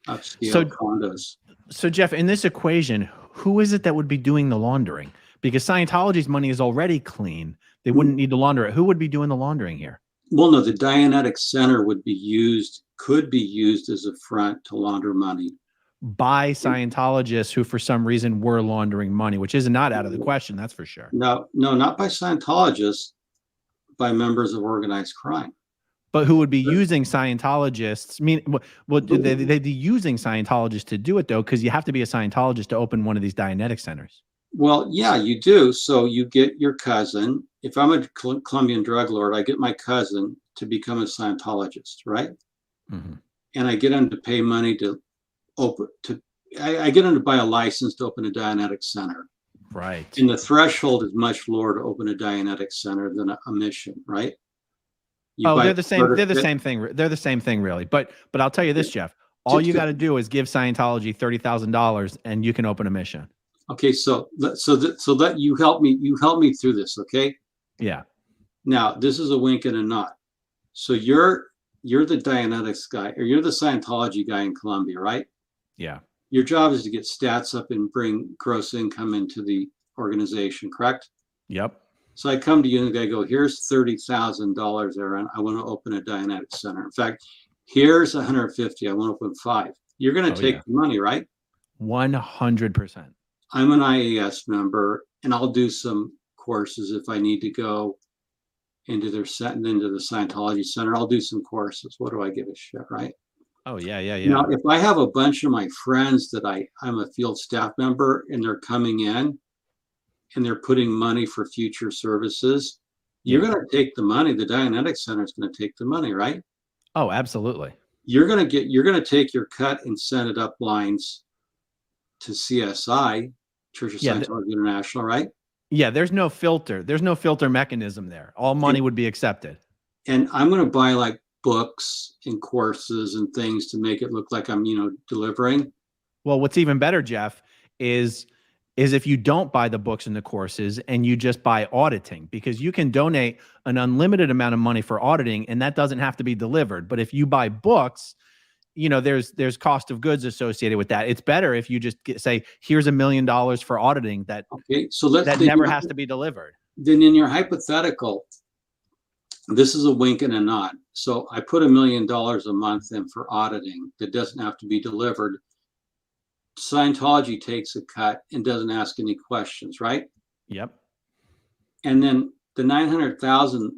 upscale condos. So Jeff, in this equation, who is it that would be doing the laundering? Because Scientology's money is already clean. They wouldn't need to launder it. Who would be doing the laundering here? Well, no, the Dianetics Center could be used as a front to launder money. By Scientologists who, for some reason, were laundering money, which is not out of the question, that's for sure. No, not by Scientologists, by members of organized crime. But who would be using Scientologists? They'd be using Scientologists to do it, though, because you have to be a Scientologist to open one of these Dianetic centers. Well, yeah, you do. So you get your cousin. If I'm a Colombian drug lord, I get my cousin to become a Scientologist, right? Mm-hmm. And I get him to pay money to I get him to buy a license to open a Dianetic center. Right. And the threshold is much lower to open a Dianetic center than a mission, right? They're the same. They're the same thing. They're the same thing, really. But I'll tell you this, Jeff. All you got to do is give Scientology $30,000, and you can open a mission. Okay, so that you help me through this, okay? Yeah. Now this is a wink and a nod. So you're the Dianetics guy, or you're the Scientology guy in Colombia, right? Yeah. Your job is to get stats up and bring gross income into the organization, correct? Yep. So I come to you and I go, here's $30,000, Aaron. I want to open a Dianetics center. In fact, here's 150. I want to open 5. You're going to take the money, right? 100%. I'm an IAS member, and I'll do some courses if I need to go into the Scientology center. I'll do some courses. What do I give a shit, right? Oh, yeah. Now, if I have a bunch of my friends that I'm a field staff member and they're coming in and they're putting money for future services, you're going to take the money. The Dianetics Center is going to take the money, right? Oh, absolutely. You're going to take your cut and send it up lines to CSI, Church of Scientology International, right? Yeah, there's no filter. There's no filter mechanism there. All money would be accepted. And I'm going to buy like books and courses and things to make it look like I'm, delivering. Well, what's even better, Jeff, is if you don't buy the books and the courses and you just buy auditing, because you can donate an unlimited amount of money for auditing and that doesn't have to be delivered. But if you buy books, you know, there's cost of goods associated with that. It's better if you just say, here's $1 million for auditing that, okay, so let's that never has to be delivered. Then in your hypothetical, this is a wink and a nod. So I put $1 million a month in for auditing that doesn't have to be delivered. Scientology takes a cut and doesn't ask any questions, right? Yep. And then the $900,000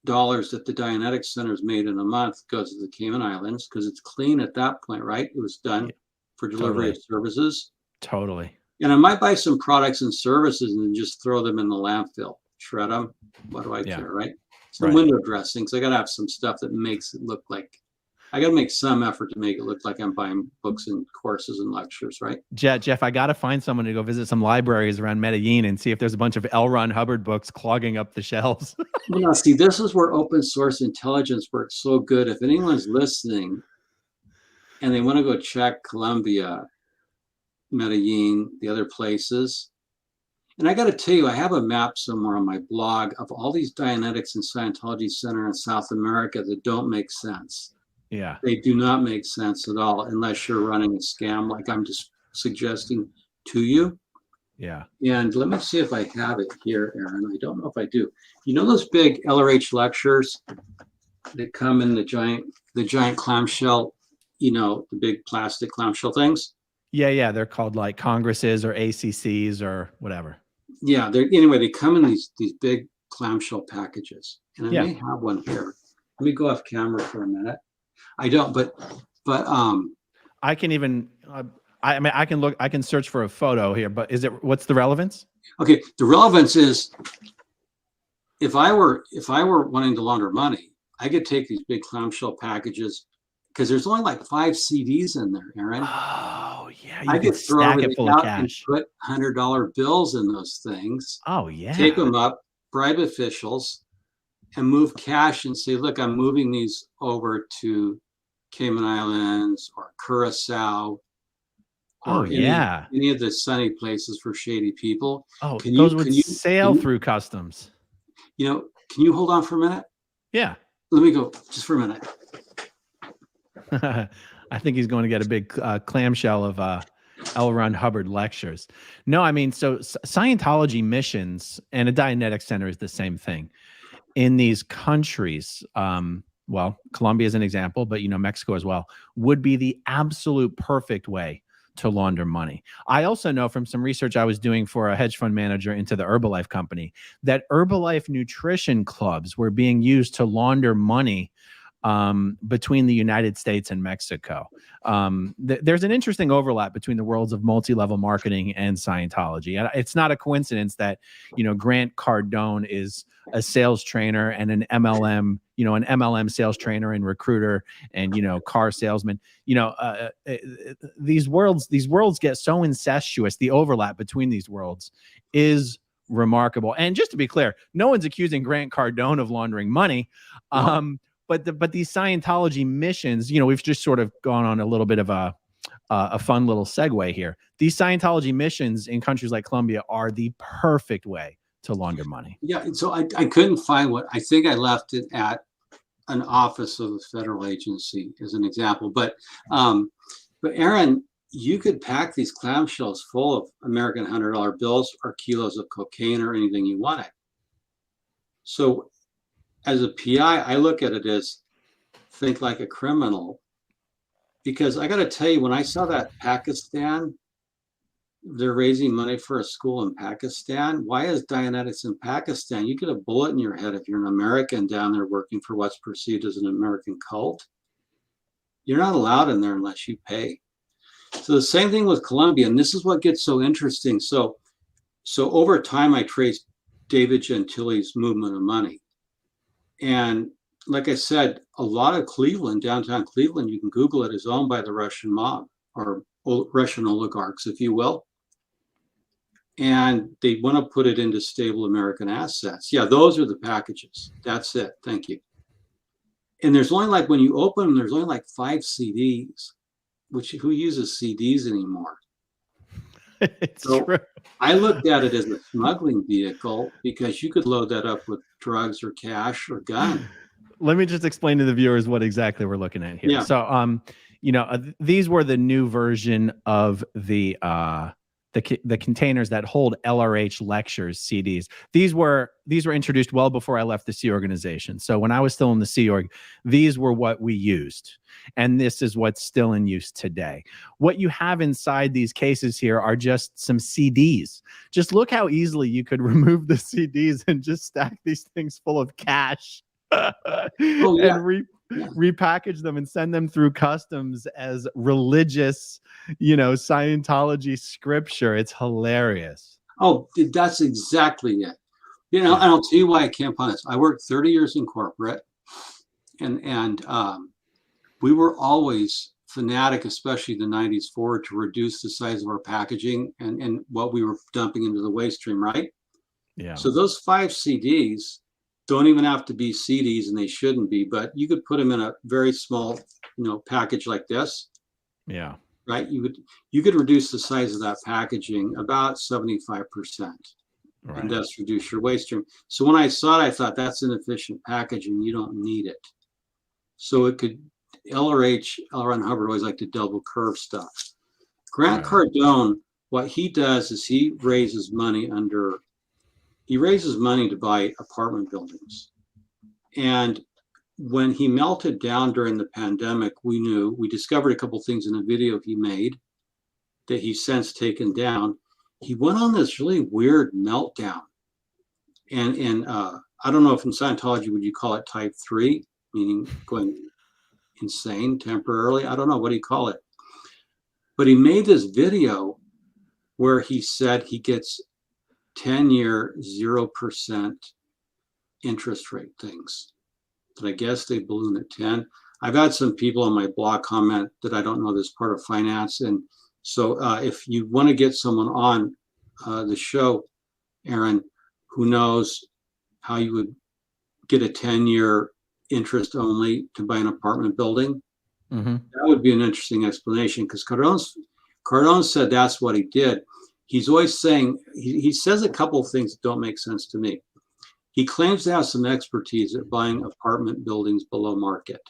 that the Dianetics Center's made in a month goes to the Cayman Islands because it's clean at that point, right? It was done for delivery of services. Totally. And I might buy some products and services and just throw them in the landfill, shred them. What do I care, right? Some window dressings. I got to have some stuff that makes it look like, I got to make some effort to make it look like I'm buying books and courses and lectures, right? Jeff, I got to find someone to go visit some libraries around Medellin and see if there's a bunch of L. Ron Hubbard books clogging up the shelves. Well, now, see, this is where open source intelligence works so good. If anyone's listening and they want to go check Colombia, Medellin, the other places, and I got to tell you, I have a map somewhere on my blog of all these Dianetics and Scientology Center in South America that don't make sense. Yeah. They do not make sense at all unless you're running a scam like I'm just suggesting to you. Yeah. And let me see if I have it here, Aaron. I don't know if I do. You know those big LRH lectures that come in the giant clamshell, you know, the big plastic clamshell things? Yeah. They're called like Congresses or ACCs or whatever. Yeah. Anyway, they come in these big clamshell packages. And I may have one here. Let me go off camera for a minute. I don't, but I can even, I mean, I can search for a photo here, but what's the relevance? Okay. The relevance is if I were wanting to launder money, I could take these big clamshell packages because there's only like 5 CDs in there, Aaron. Oh yeah. I could throw stack it everything full of out cash. and put $100 bills in those things. Oh yeah. Take them up, bribe officials, and move cash and say, look, I'm moving these over to Cayman Islands or Curacao or any of the sunny places for shady people. Oh, those would sail through customs. You know, can you hold on for a minute? Yeah. Let me go just for a minute. I think he's going to get a big clamshell of L. Ron Hubbard lectures. No, I mean, so Scientology missions and a Dianetics Center is the same thing. In these countries, well, Colombia is an example, but, you know, Mexico as well, would be the absolute perfect way to launder money. I also know from some research I was doing for a hedge fund manager into the Herbalife company that Herbalife nutrition clubs were being used to launder money between the United States and Mexico. There's an interesting overlap between the worlds of multi-level marketing and Scientology. And it's not a coincidence that, you know, Grant Cardone is a sales trainer and an MLM sales trainer and recruiter and, you know, car salesman. You know, these worlds get so incestuous. The overlap between these worlds is remarkable. And just to be clear, no one's accusing Grant Cardone of laundering money. But these Scientology missions, you know, we've just sort of gone on a little bit of a fun little segue here. These Scientology missions in countries like Colombia are the perfect way to launder money. Yeah, and so I couldn't find what, I think I left it at an office of a federal agency as an example. But Aaron, you could pack these clamshells full of American $100 bills or kilos of cocaine or anything you wanted. So as a PI, I look at it as think like a criminal, because I got to tell you, when I saw that Pakistan, they're raising money for a school in Pakistan. Why is Dianetics in Pakistan? You get a bullet in your head if you're an American down there working for what's perceived as an American cult. You're not allowed in there unless you pay. So the same thing with Colombia, and this is what gets so interesting. So over time, I traced David Gentile's movement of money. And like I said, a lot of Cleveland, downtown Cleveland, you can Google it, is owned by the Russian mob or Russian oligarchs, if you will. And they want to put it into stable American assets. Yeah, those are the packages. That's it. Thank you. And there's only like, when you open them, there's only like 5 CDs, which who uses CDs anymore? It's So true. I looked at it as a smuggling vehicle because you could load that up with drugs or cash or gun. Let me just explain to the viewers what exactly we're looking at here. Yeah. So, these were the new version of the containers that hold LRH lectures CDs. These were introduced well before I left the Sea Organization. So when I was still in the Sea Org, these were what we used, and this is what's still in use today. What you have inside these cases here are just some CDs. Just look how easily you could remove the CDs and just stack these things full of cash. And repackage them and send them through customs as religious, Scientology scripture. It's hilarious. Oh, that's exactly it. And I'll tell you why I camp on this. I worked 30 years in corporate, and we were always fanatic, especially the 90s forward, to reduce the size of our packaging and what we were dumping into the waste stream, right? Yeah. So those 5 CDs don't even have to be CDs, and they shouldn't be, but you could put them in a very small, package like this. Yeah. Right. You could reduce the size of that packaging about 75%. Right. And thus reduce your waste stream. So when I saw it, I thought that's inefficient packaging. You don't need it. So it could, L. Ron Hubbard always liked to double curve stuff. Grant Cardone, what he does is he raises money to buy apartment buildings. And when he melted down during the pandemic, we discovered a couple things in a video he made that he's since taken down. He went on this really weird meltdown. And I don't know if in Scientology, would you call it type 3, meaning going insane temporarily? I don't know, what do you call it? But he made this video where he said he gets 10-year 0% interest rate things. But I guess they balloon at 10. I've had some people on my blog comment that I don't know this part of finance. And so if you want to get someone on the show, Aaron, who knows how you would get a 10-year interest only to buy an apartment building, that would be an interesting explanation, because Cardone said that's what he did. He's always saying, he says a couple of things that don't make sense to me. He claims to have some expertise at buying apartment buildings below market,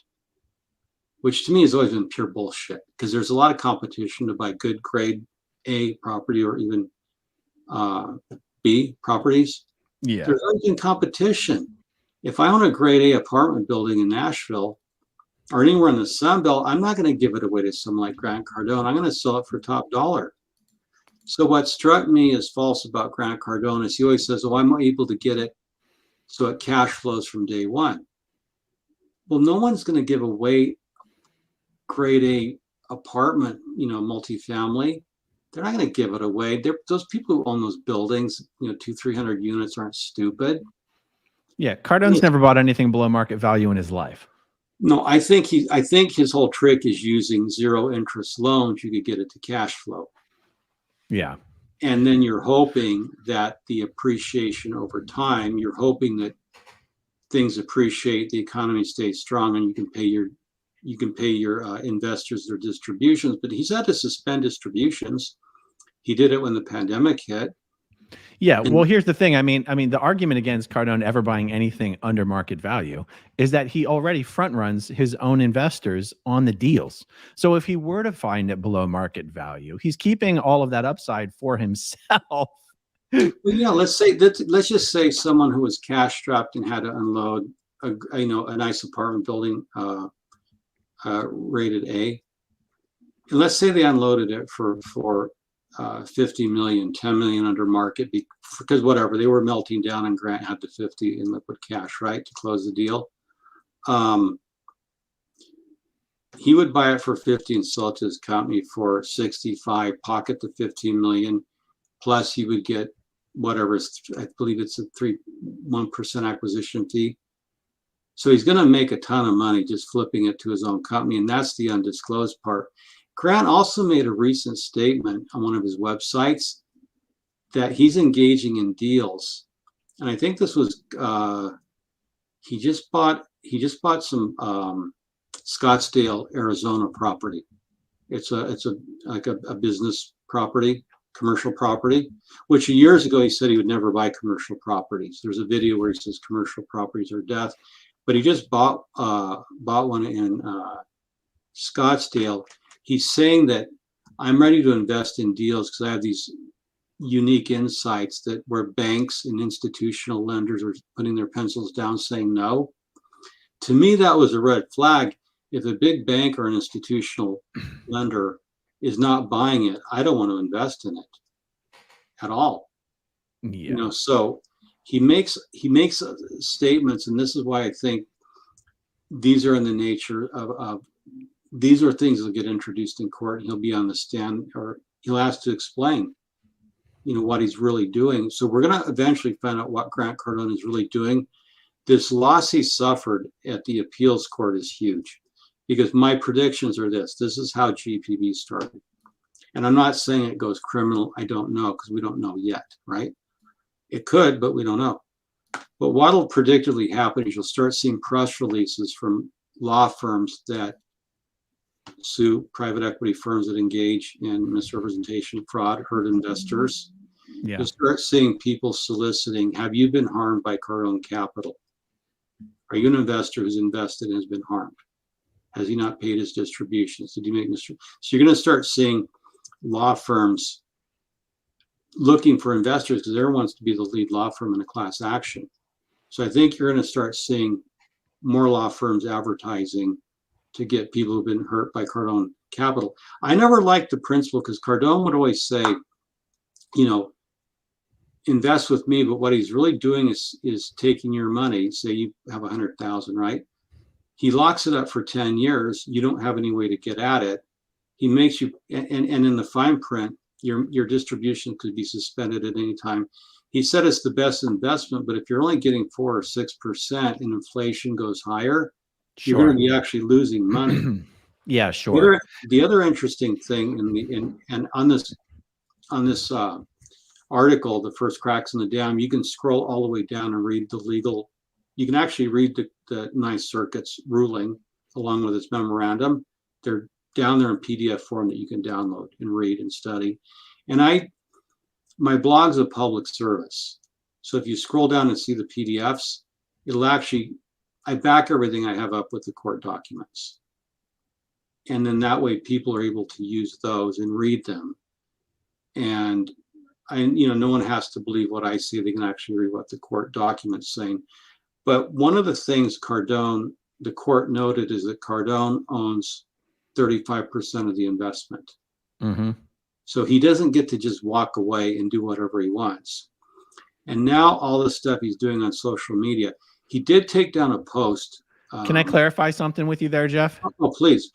which to me has always been pure bullshit, because there's a lot of competition to buy good grade A property or even B properties. Yeah. There's always been competition. If I own a grade A apartment building in Nashville or anywhere in the Sun Belt, I'm not going to give it away to someone like Grant Cardone. I'm going to sell it for top dollar. So what struck me as false about Grant Cardone is he always says, oh, I'm able to get it so it cash flows from day one. Well, no one's going to give away grade A apartment, multifamily. They're not going to give it away. Those people who own those buildings, 200-300 units aren't stupid. Yeah, Cardone's never bought anything below market value in his life. No, I think his whole trick is using zero interest loans. You could get it to cash flow. Yeah. And then you're hoping that the appreciation over time, you're hoping that things appreciate, the economy stays strong, and you can pay your investors their distributions. But he's had to suspend distributions. He did it when the pandemic hit. Yeah, well, here's the thing. I mean, the argument against Cardone ever buying anything under market value is that he already front runs his own investors on the deals. So if he were to find it below market value, he's keeping all of that upside for himself. Well, yeah, let's just say someone who was cash strapped and had to unload a nice apartment building rated A. And let's say they unloaded it for 50 million, 10 million under market, because whatever, they were melting down and Grant had the 50 in liquid cash, right, to close the deal. He would buy it for 50 and sell it to his company for 65, pocket the 15 million, plus he would get whatever, I believe it's a 1% acquisition fee. So he's going to make a ton of money just flipping it to his own company, and that's the undisclosed part. Grant also made a recent statement on one of his websites that he's engaging in deals, and I think this was he just bought some Scottsdale, Arizona property. It's like a business property, commercial property, which years ago he said he would never buy commercial properties. There's a video where he says commercial properties are death, but he just bought one in Scottsdale. He's saying that I'm ready to invest in deals because I have these unique insights that where banks and institutional lenders are putting their pencils down saying no. To me, that was a red flag. If a big bank or an institutional lender is not buying it, I don't want to invest in it at all. Yeah. You know, so he makes statements, and this is why I think these are in the nature of these are things that get introduced in court. He'll be on the stand, or he'll ask to explain, you know, what he's really doing. So we're going to eventually find out what Grant Cardone is really doing. This loss he suffered at the appeals court is huge, because my predictions are this is how GPB started. And I'm not saying it goes criminal. I don't know, because we don't know yet, right? It could, but we don't know. But what'll predictably happen is you'll start seeing press releases from law firms that sue private equity firms that engage in misrepresentation, fraud, hurt investors. Yeah. You'll start seeing people soliciting, have you been harmed by Cardone Capital? Are you an investor who's invested and has been harmed? Has he not paid his distributions? Did he make So you're going to start seeing law firms looking for investors, because everyone wants to be the lead law firm in a class action. So I think you're going to start seeing more law firms advertising to get people who've been hurt by Cardone Capital. I never liked the principle, because Cardone would always say, you know, invest with me, but what he's really doing is taking your money. Say you have 100,000, right? He locks it up for 10 years. You don't have any way to get at it. He makes you, and in the fine print, your distribution could be suspended at any time. He said it's the best investment, but if you're only getting 4 or 6% and inflation goes higher, Sure. you're going to be actually losing money. Yeah, sure. The other interesting thing on this article, The First Cracks in the Dam, you can scroll all the way down and read the legal. You can actually read the Ninth Circuit's ruling along with its memorandum. They're down there in PDF form that you can download and read and study. And my blog's a public service. So if you scroll down and see the PDFs, it'll actually, I back everything I have up with the court documents. And then that way people are able to use those and read them. And no one has to believe what I say. They can actually read what the court document's saying. But one of the things the court noted, is that Cardone owns 35% of the investment. Mm-hmm. So he doesn't get to just walk away and do whatever he wants. And now all the stuff he's doing on social media, he did take down a post. Can I clarify something with you there, Jeff? Oh, please.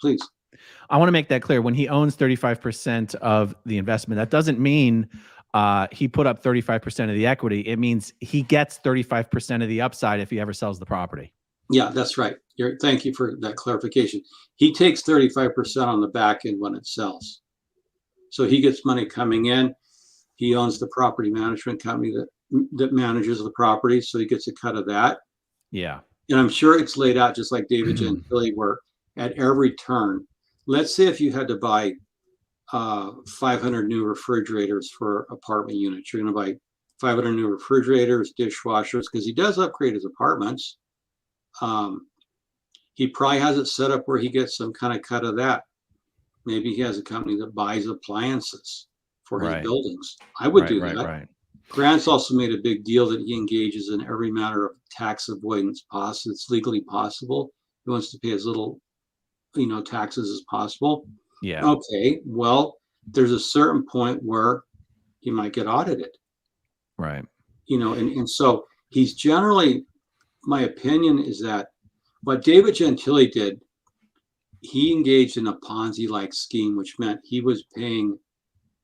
I want to make that clear. When he owns 35% of the investment, that doesn't mean he put up 35% of the equity. It means he gets 35% of the upside if he ever sells the property. Yeah, that's right. Thank you for that clarification. He takes 35% on the back end when it sells. So he gets money coming in. He owns the property management company that manages the property, so he gets a cut of that. Yeah. And I'm sure it's laid out just like David Gentile, where at every turn, let's say if you had to buy 500 new refrigerators for apartment units, you're going to buy 500 new refrigerators, dishwashers, because he does upgrade his apartments. He probably has it set up where he gets some kind of cut of that. Maybe he has a company that buys appliances for his buildings. I would do that. Right. Grant's also made a big deal that he engages in every matter of tax avoidance possible. It's legally possible. He wants to pay as little, taxes as possible. Yeah. Okay. Well, there's a certain point where he might get audited. Right. And so he's generally, my opinion is that what David Gentile did, he engaged in a Ponzi-like scheme, which meant he was paying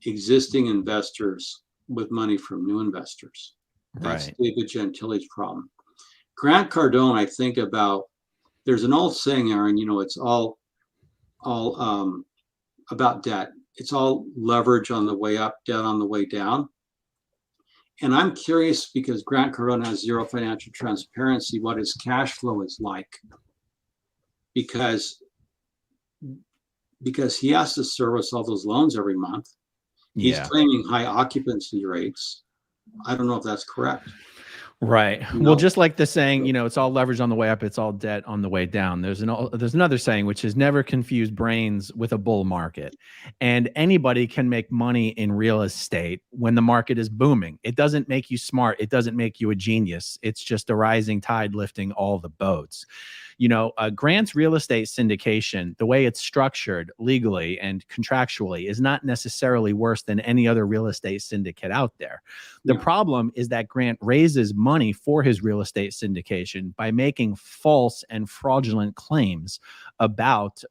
existing investors with money from new investors. That's David Gentile's problem. Grant Cardone, I think there's an old saying, Aaron, it's all about debt. It's all leverage on the way up, debt on the way down. And I'm curious, because Grant Cardone has zero financial transparency, what his cash flow is like. Because he has to service all those loans every month. He's Yeah. claiming high occupancy rates. I don't know if that's correct. Right. No. Well, just like the saying, it's all leverage on the way up, it's all debt on the way down. There's another saying, which is never confuse brains with a bull market. And anybody can make money in real estate when the market is booming. It doesn't make you smart. It doesn't make you a genius. It's just a rising tide lifting all the boats. Grant's real estate syndication, the way it's structured legally and contractually, is not necessarily worse than any other real estate syndicate out there. The problem is that Grant raises money for his real estate syndication by making false and fraudulent claims about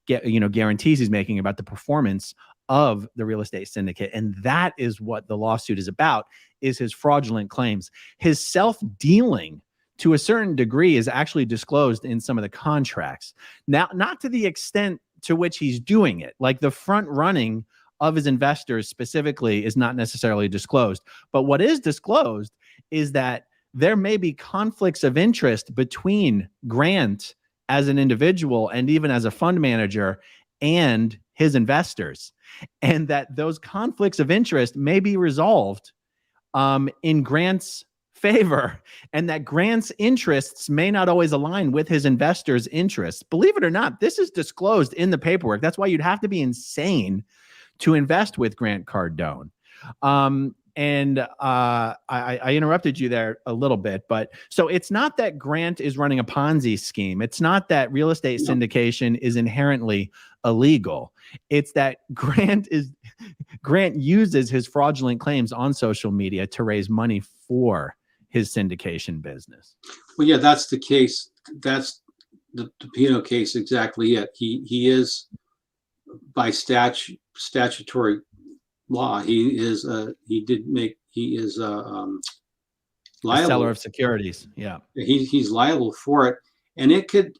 guarantees he's making about the performance of the real estate syndicate. And that is what the lawsuit is about, is his fraudulent claims. His self-dealing, to a certain degree, is actually disclosed in some of the contracts. Now, not to the extent to which he's doing it. Like the front running of his investors specifically is not necessarily disclosed. But what is disclosed is that there may be conflicts of interest between Grant as an individual and even as a fund manager and his investors. And that those conflicts of interest may be resolved in Grant's favor, and that Grant's interests may not always align with his investors' interests. Believe it or not, this is disclosed in the paperwork. That's why you'd have to be insane to invest with Grant Cardone. I interrupted you there a little bit, but so it's not that Grant is running a Ponzi scheme. It's not that real estate syndication is inherently illegal. It's that Grant uses his fraudulent claims on social media to raise money for his syndication business. Well, yeah, that's the case. That's the Pino case. Exactly it. He is, by statutory law, he is liable. A seller of securities. Yeah. He's liable for it. And it could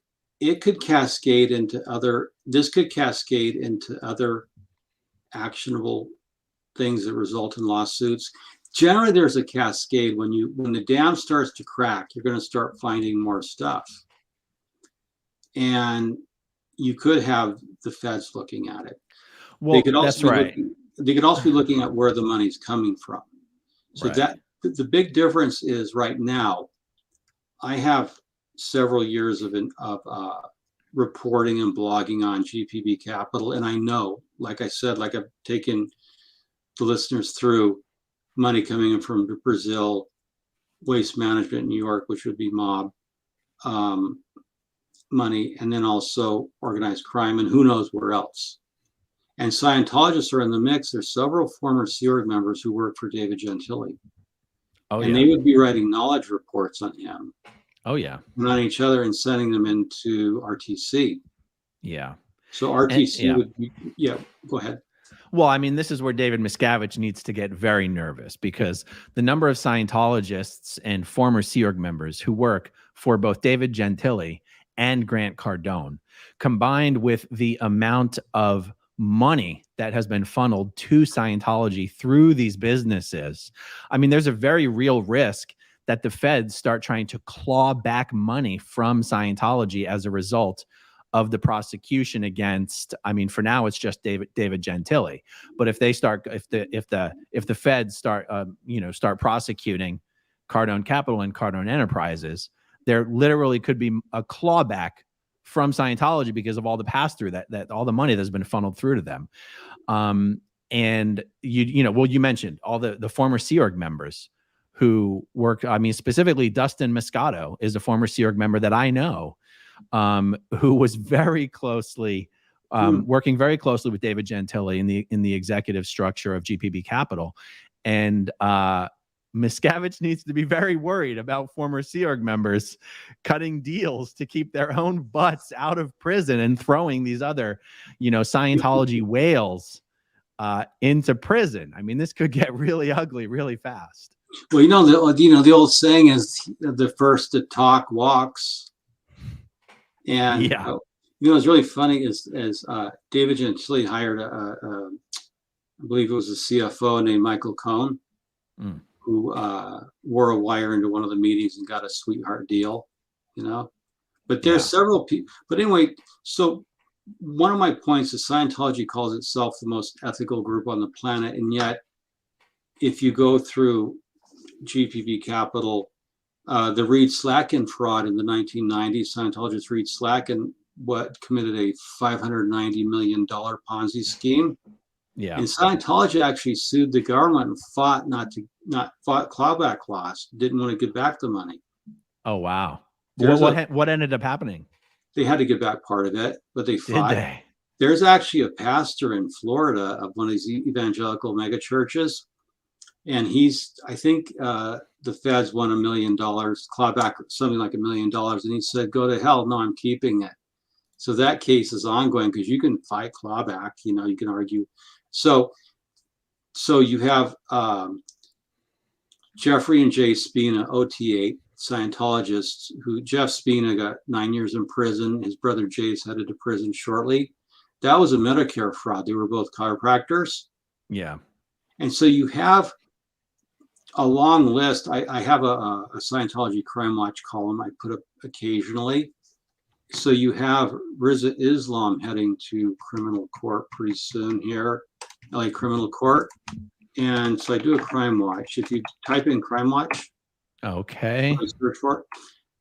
cascade into other actionable things that result in lawsuits. Generally, there's a cascade. When the dam starts to crack, you're going to start finding more stuff. And you could have the feds looking at it. Well, that's right. They could also be looking at where the money's coming from. So right. The big difference is right now, I have several years of reporting and blogging on GPB Capital. And I know, like I said, like I've taken the listeners through money coming in from Brazil, waste management in New York, which would be mob money, and then also organized crime, and who knows where else. And Scientologists are in the mix. There's several former Sea Org members who work for David Gentile. Oh, and they would be writing knowledge reports on him. Oh, yeah. And on each other and sending them into RTC. Yeah. So RTC would be, go ahead. Well, I mean, this is where David Miscavige needs to get very nervous, because the number of Scientologists and former Sea Org members who work for both David Gentile and Grant Cardone, combined with the amount of money that has been funneled to Scientology through these businesses, I mean, there's a very real risk that the feds start trying to claw back money from Scientology as a result of the prosecution against, I mean, for now it's just David Gentile, but if the feds start start prosecuting Cardone Capital and Cardone Enterprises, there literally could be a clawback from Scientology because of all the pass-through that all the money that's been funneled through to them. And you mentioned all the former Sea Org members who work. I mean, specifically Dustin Moscato is a former Sea Org member that I know, who was very closely working very closely with David Gentile in the executive structure of GPB Capital. And Miscavige needs to be very worried about former Sea Org members cutting deals to keep their own butts out of prison and throwing these other, Scientology whales into prison. I mean, this could get really ugly really fast. Well, the old saying is the first to talk walks. And what's really funny is David Gentile hired I believe it was a CFO named Michael Cohn, who wore a wire into one of the meetings and got a sweetheart deal, But there's several people. But anyway, so one of my points is Scientology calls itself the most ethical group on the planet, and yet, if you go through GPB Capital, the Reed Slacken fraud in the 1990s, Scientologist Reed Slacken committed a $590 million Ponzi scheme. Yeah. And Scientology actually sued the government and fought fought clawback laws, didn't want to give back the money. Oh, wow. There's What ended up happening? They had to give back part of it, but they fought. Did they? There's actually a pastor in Florida of one of these evangelical mega churches. And I think the feds won $1 million, clawback something like $1 million. And he said, go to hell. No, I'm keeping it. So that case is ongoing because you can fight clawback, you can argue. So you have Jeffrey and Jay Spina, OT8 Scientologists, who Jeff Spina got 9 years in prison. His brother Jay's headed to prison shortly. That was a Medicare fraud. They were both chiropractors. Yeah. And so you have a long list. I have a Scientology Crime Watch column I put up occasionally. So you have Riza Islam heading to criminal court pretty soon here, LA Criminal Court. And so I do a crime watch. If you type in crime watch, okay, search for it.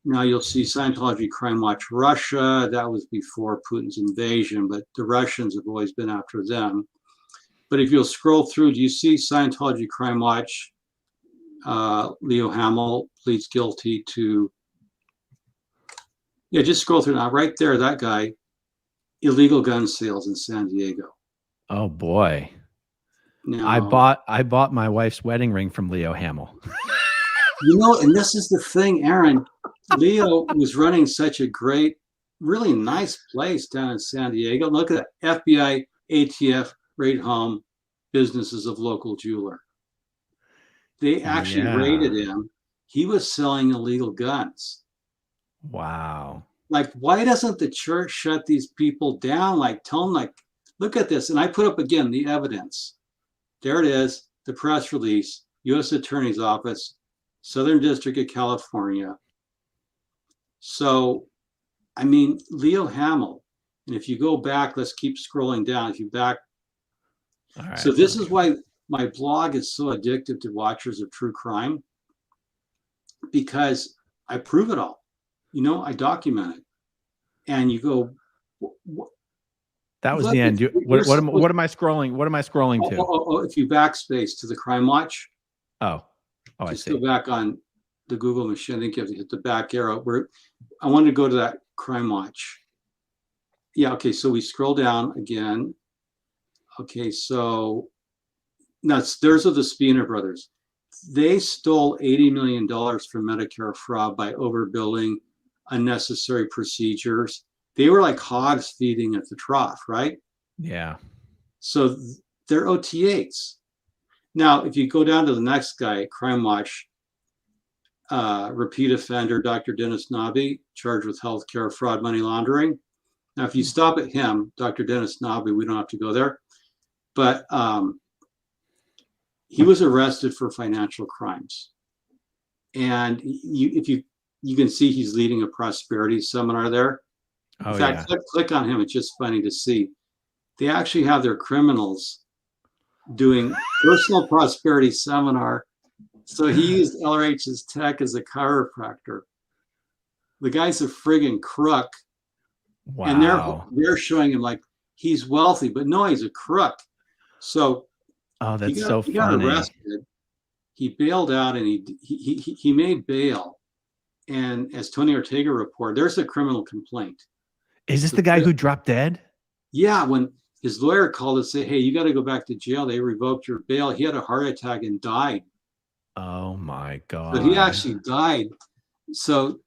Now you'll see Scientology Crime Watch Russia. That was before Putin's invasion, but the Russians have always been after them. But if you'll scroll through, do you see Scientology Crime Watch? Leo Hamill pleads guilty to, just scroll through now. Right there, that guy, illegal gun sales in San Diego. Oh boy. Now, I bought my wife's wedding ring from Leo Hamill. And this is the thing, Aaron. Leo was running such a great, really nice place down in San Diego. Look at that, FBI, ATF, raid home, businesses of local jeweler. They actually raided him. He was selling illegal guns. Wow. Like, why doesn't the church shut these people down? Like, tell them, like, look at this. And I put up again the evidence. There it is, the press release, U.S. Attorney's Office, Southern District of California. So, I mean, Leo Hamill. And if you go back, let's keep scrolling down. If you back. All right. So this is why my blog is so addictive to watchers of true crime, because I prove it all. I document it. And you go, that was the end. What am I scrolling? What am I scrolling to? If you backspace to the Crime Watch. I see. Just go back on the Google machine. I think you have to hit the back arrow. I wanted to go to that Crime Watch. Yeah, okay, so we scroll down again. Okay, so those are the Spina brothers. They stole $80 million from Medicare fraud by overbilling, unnecessary procedures. They were like hogs feeding at the trough, right? Yeah. So they're OT8s. Now, if you go down to the next guy, Crime Watch, repeat offender, Dr. Dennis Nobby, charged with healthcare fraud, money laundering. Now, if you stop at him, Dr. Dennis Nobby, we don't have to go there, but he was arrested for financial crimes. And you can see he's leading a prosperity seminar there. In fact, click on him. It's just funny to see. They actually have their criminals doing personal prosperity seminar. So he used LRH's tech as a chiropractor. The guy's a friggin' crook. Wow. And they're showing him like he's wealthy, but no, he's a crook. So that's so funny. He got arrested. He bailed out and he made bail. And as Tony Ortega reported, there's a criminal complaint. Is this the guy who dropped dead? Yeah, when his lawyer called to say, hey, you got to go back to jail. They revoked your bail. He had a heart attack and died. Oh my God. But he actually died. So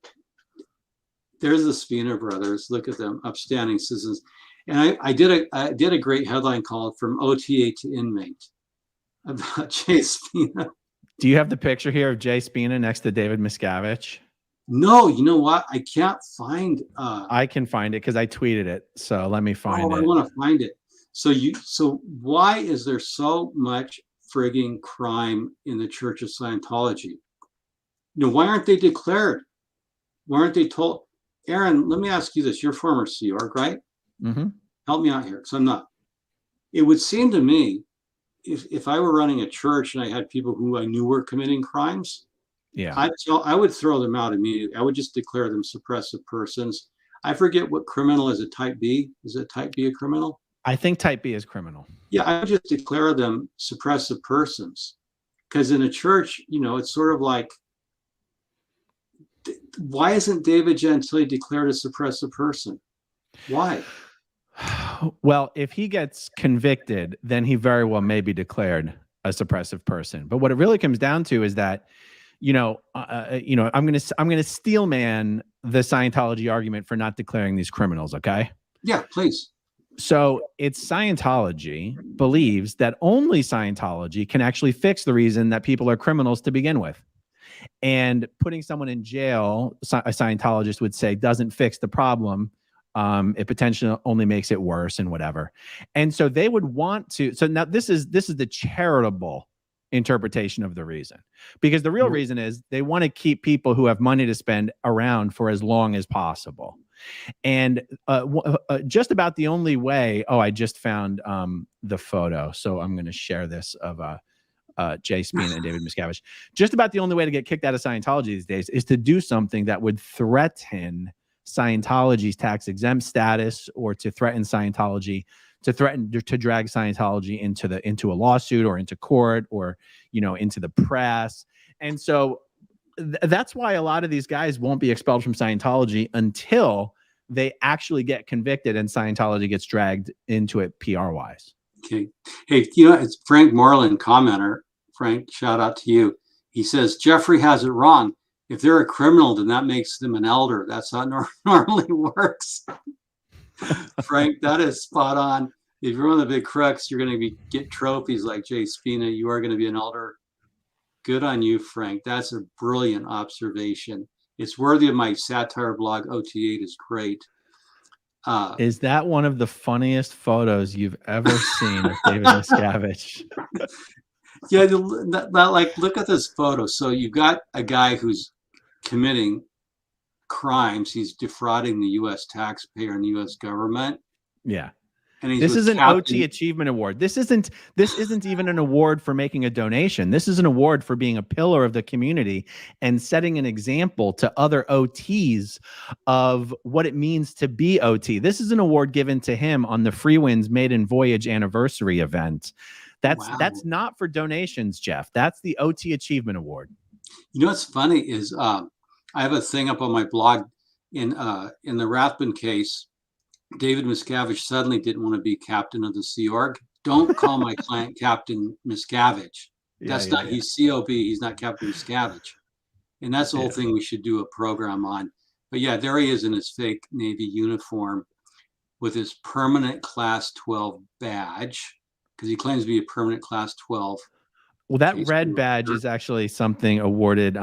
there's the Spina brothers. Look at them, upstanding citizens. And I did a great headline called From OTA to Inmate about Jay Spina. Do you have the picture here of Jay Spina next to David Miscavige? No, you know what? I can't find. I can find it because I tweeted it. So let me find it. I want to find it. So why is there so much frigging crime in the Church of Scientology? Why aren't they declared? Why aren't they told? Aaron, let me ask you this. You're former Sea Org, right? Mm-hmm. help me out here, because I'm not. It would seem to me, if I were running a church and I had people who I knew were committing crimes, Yeah. I would throw them out immediately. I would just declare them suppressive persons. I forget what criminal is. A type B? Is a type B a criminal? I think type B is criminal. Yeah, I would just declare them suppressive persons. Because in a church, you know, it's sort of like, why isn't David Gentile declared a suppressive person? Why? Well, if he gets convicted, then he very well may be declared a suppressive person. But what it really comes down to is that, I'm gonna steelman the Scientology argument for not declaring these criminals. Okay. Yeah, please. So it's Scientology believes that only Scientology can actually fix the reason that people are criminals to begin with. And putting someone in jail, a Scientologist would say, doesn't fix the problem. It potentially only makes it worse and whatever. And so they would want to. So now this is the charitable interpretation of the reason, because the real reason is they want to keep people who have money to spend around for as long as possible. And just about the only way. Oh, I just found the photo, so I'm going to share this of Jay Spina and David Miscavige. Just about the only way to get kicked out of Scientology these days is to do something that would threaten Scientology's tax-exempt status, or to threaten Scientology, to drag Scientology into a lawsuit or into court, or into the press. And so that's why a lot of these guys won't be expelled from Scientology until they actually get convicted and Scientology gets dragged into it PR-wise. Okay. Hey, it's Frank Moreland, commenter. Frank, shout out to you. He says, Jeffrey has it wrong. If they're a criminal, then that makes them an elder. That's how it normally works. Frank, that is spot on. If you're one of the big crooks, you're going to get trophies like Jay Spina. You are going to be an elder. Good on you, Frank. That's a brilliant observation. It's worthy of my satire blog. OT8 is great. Is that one of the funniest photos you've ever seen of David Miscavige? Yeah, look at this photo. So you've got a guy who's committing crimes. He's defrauding the U.S. taxpayer and the U.S. government. Yeah. And this is an OT Achievement Award. This isn't even an award for making a donation. This is an award for being a pillar of the community and setting an example to other OTs of what it means to be OT. This is an award given to him on the Freewinds Maiden Voyage anniversary event. That's not for donations, Jeff. That's the OT Achievement Award. You know what's funny is I have a thing up on my blog in the Rathbun case. David Miscavige suddenly didn't want to be captain of the Sea Org. Don't call my client Captain Miscavige. He's COB. He's not Captain Miscavige. And that's the whole thing we should do a program on. But yeah, there he is in his fake Navy uniform with his permanent Class 12 badge, because he claims to be a permanent Class 12. Well, that red badge is actually something awarded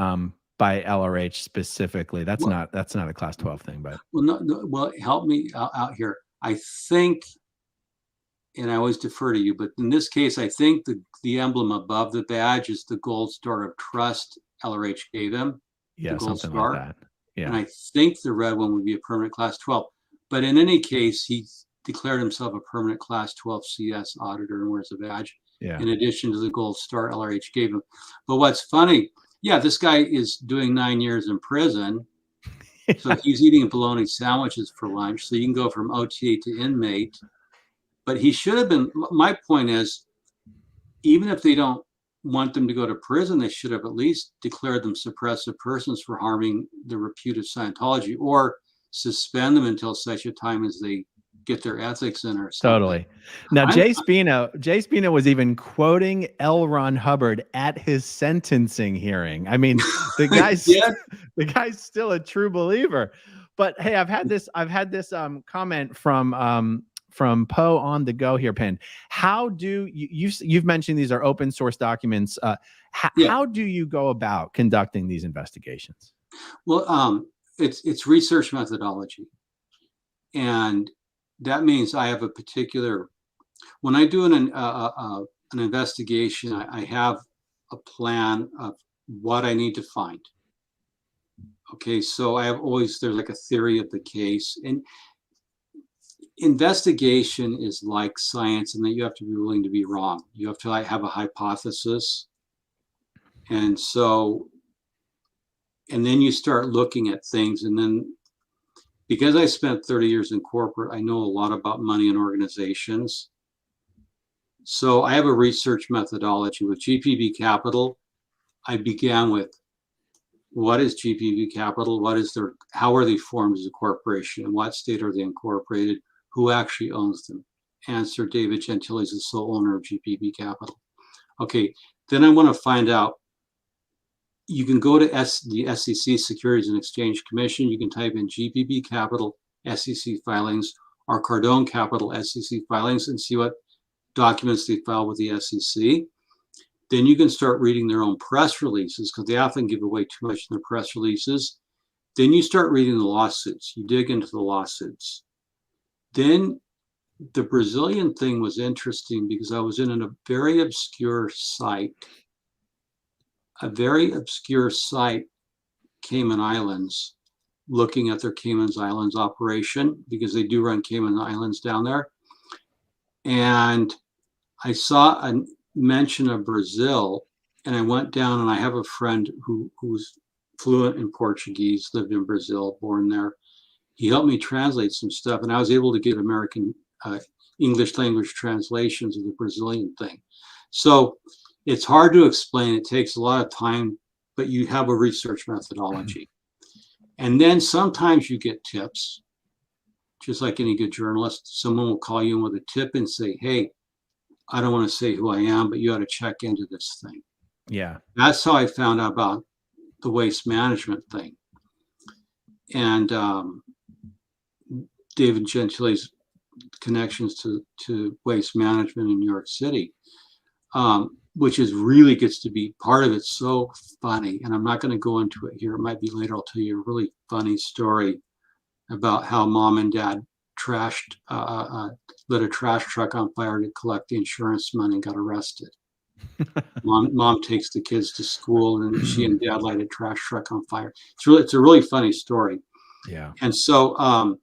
by LRH specifically. That's not a Class 12 thing, but well, help me out here. I think, and I always defer to you, but in this case, I think the emblem above the badge is the Gold Star of Trust LRH gave him. Yeah, something like that. Yeah, and I think the red one would be a permanent Class 12. But in any case, he declared himself a permanent Class 12 CS auditor and wears a badge. Yeah. In addition to the Gold Star LRH gave him. But what's funny, yeah, this guy is doing 9 years in prison. So he's eating bologna sandwiches for lunch. So you can go from OTA to inmate. But he should have been, my point is, even if they don't want them to go to prison, they should have at least declared them suppressive persons for harming the repute of Scientology, or suspend them until such a time as they get their ethics in or something. Totally. Now, Jay Spina was even quoting L. Ron Hubbard at his sentencing hearing. I mean, the guy's still a true believer. But hey, I've had this comment from Poe on the go here, Penn. How do you've mentioned these are open source documents? How do you go about conducting these investigations? Well, it's research methodology, and that means I have a particular. When I do an investigation, I have a plan of what I need to find. Okay, so I have there's like a theory of the case, and investigation is like science in that you have to be willing to be wrong. You have to have a hypothesis. And so, and then you start looking at things. And then because I spent 30 years in corporate, I know a lot about money and organizations. So I have a research methodology with GPB Capital. I began with what is GPB Capital? What is their, how are they formed as a corporation? In what state are they incorporated? Who actually owns them? Answer, David Gentile is the sole owner of GPB Capital. Okay, then I want to find out, you can go to the SEC, Securities and Exchange Commission. You can type in GPB Capital SEC filings or Cardone Capital SEC filings and see what documents they file with the SEC. Then you can start reading their own press releases because they often give away too much in their press releases. Then you start reading the lawsuits. You dig into the lawsuits. Then the Brazilian thing was interesting because I was in a very obscure site. A very obscure site, Cayman Islands, looking at their Cayman Islands operation because they do run Cayman Islands down there. And I saw a mention of Brazil, and I went down, and I have a friend who's fluent in Portuguese, lived in Brazil, born there. He helped me translate some stuff, and I was able to get American English language translations of the Brazilian thing. So it's hard to explain. It takes a lot of time, but you have a research methodology. And then sometimes you get tips, just like any good journalist. Someone will call you in with a tip and say, hey, I don't want to say who I am, but you ought to check into this thing. Yeah. That's how I found out about the waste management thing. And David Gentile's connections to waste management in New York City, which is really gets to be part of it. So funny. And I'm not going to go into it here. It might be later. I'll tell you a really funny story about how mom and dad lit a trash truck on fire to collect the insurance money and got arrested. Mom takes the kids to school, and then she and dad light a trash truck on fire. It's a really funny story. Yeah. And so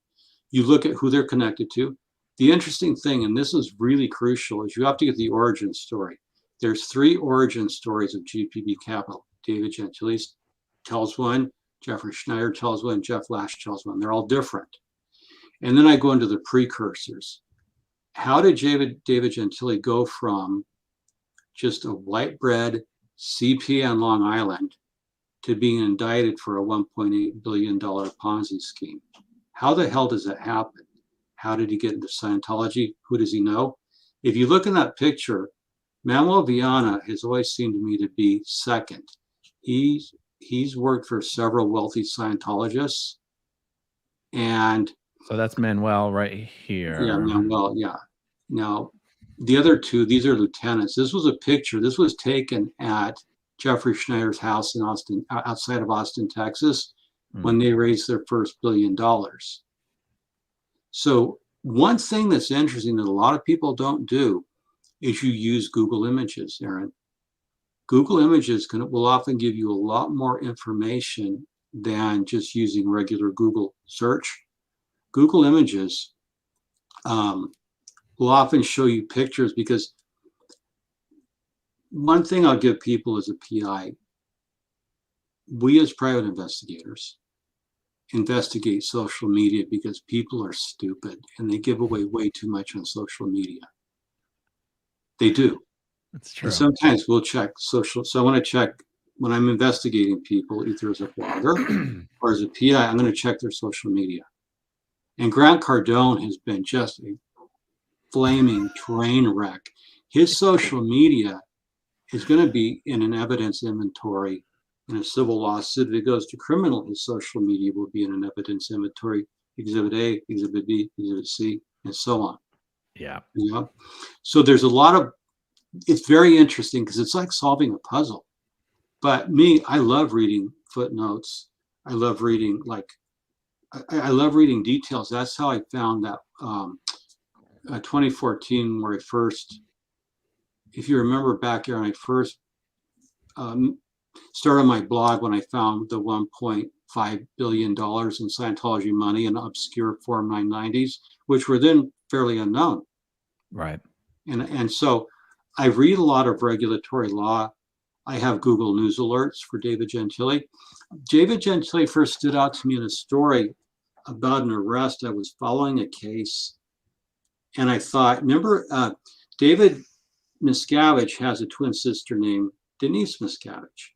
you look at who they're connected to. The interesting thing, and this is really crucial, is you have to get the origin story. There's 3 origin stories of GPB Capital. David Gentile tells one, Jeffrey Schneider tells one, Jeff Lash tells one. They're all different. And then I go into the precursors. How did David Gentile go from just a white bread CPA on Long Island to being indicted for a $1.8 billion Ponzi scheme? How the hell does that happen? How did he get into Scientology? Who does he know? If you look in that picture, Manuel Viana has always seemed to me to be second. He's worked for several wealthy Scientologists. And so that's Manuel right here. Yeah, Manuel, yeah. Now, the other 2, these are lieutenants. This was a picture. This was taken at Jeffrey Schneider's house in Austin, outside of Austin, Texas, when they raised their first $1 billion. So one thing that's interesting that a lot of people don't do is you use Google Images, Aaron. Google Images will often give you a lot more information than just using regular Google search. Google Images will often show you pictures, because one thing I'll give people as a PI, we as private investigators investigate social media because people are stupid and they give away way too much on social media. They do. That's true. And sometimes we'll check social. So I want to check when I'm investigating people, either as a blogger or as a PI, I'm going to check their social media. And Grant Cardone has been just a flaming train wreck. His social media is going to be in an evidence inventory in a civil lawsuit. If it goes to criminal, his social media will be in an evidence inventory, Exhibit A, Exhibit B, Exhibit C, and so on. Yeah. Yeah. So there's a lot of, it's very interesting because it's like solving a puzzle. But me, I love reading footnotes. I love reading, I love reading details. That's how I found that 2014, where I first, if you remember back here, when I first started my blog, when I found the $1.4 $5 billion in Scientology money in obscure Form 990s, which were then fairly unknown. Right. And so I read a lot of regulatory law. I have Google News alerts for David Gentile. David Gentile first stood out to me in a story about an arrest. I was following a case, and I thought, remember, David Miscavige has a twin sister named Denise Miscavige,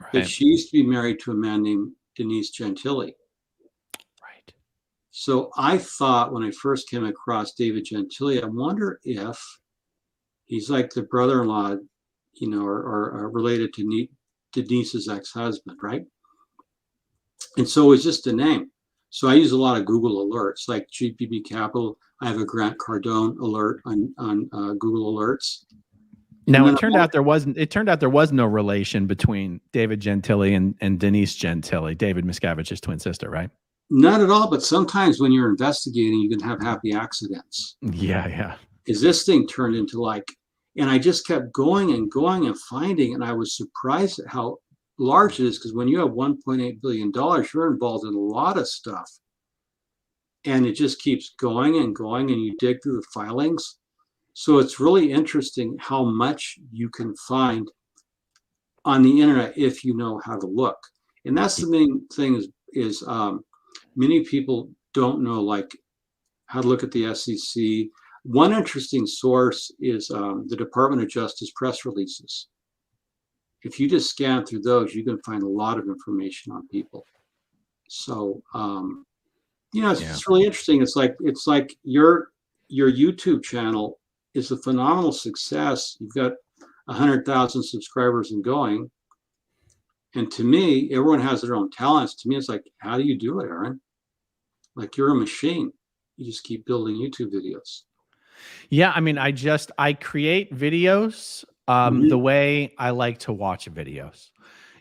Right. but she used to be married to a man named Denise Gentile. Right. So I thought when I first came across David Gentile, I wonder if he's like the brother-in-law, you know, or related to Denise's ex-husband, right? And so it's just a name. So I use a lot of Google alerts, like GPB Capital. I have a Grant Cardone alert on Google Alerts. Now it turned out there was no relation between David Gentile and Denise Gentile, David Miscavige's twin sister, right? Not at all, but sometimes when you're investigating, you can have happy accidents. Yeah, yeah. Is this thing turned into like, and I just kept going and going and finding, and I was surprised at how large it is, because when you have $1.8 billion, you're involved in a lot of stuff. And it just keeps going and going, and you dig through the filings. So it's really interesting how much you can find on the internet if you know how to look. And that's the main thing is many people don't know like how to look at the SEC. One interesting source is the Department of Justice press releases. If you just scan through those, you can find a lot of information on people. So, you know, it's really interesting. It's like your YouTube channel is a phenomenal success. You've got 100,000 subscribers and going. And to me, everyone has their own talents. To me, it's like, how do you do it, Aaron? Like you're a machine. You just keep building YouTube videos. Yeah, I mean, I create videos the way I like to watch videos.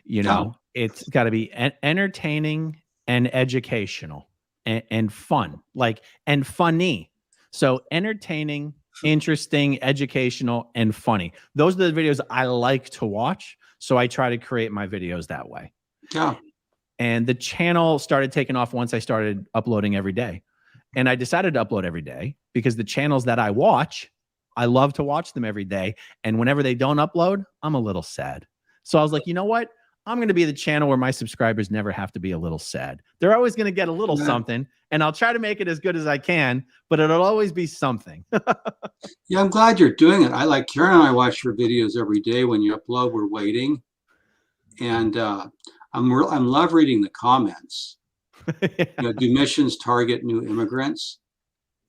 You know, it's got to be entertaining and educational and fun, like, and funny. So entertaining, interesting, educational, and funny. Those are the videos I like to watch. So I try to create my videos that way. Yeah. And the channel started taking off once I started uploading every day. And I decided to upload every day because the channels that I watch, I love to watch them every day. And whenever they don't upload, I'm a little sad. So I was like, you know what? I'm going to be the channel where my subscribers never have to be a little sad. They're always going to get a little something, and I'll try to make it as good as I can, but it'll always be something. Yeah, I'm glad you're doing it. I like Karen and I watch your videos every day. When you upload, we're waiting. And I'm love reading the comments. You know, do missions target new immigrants?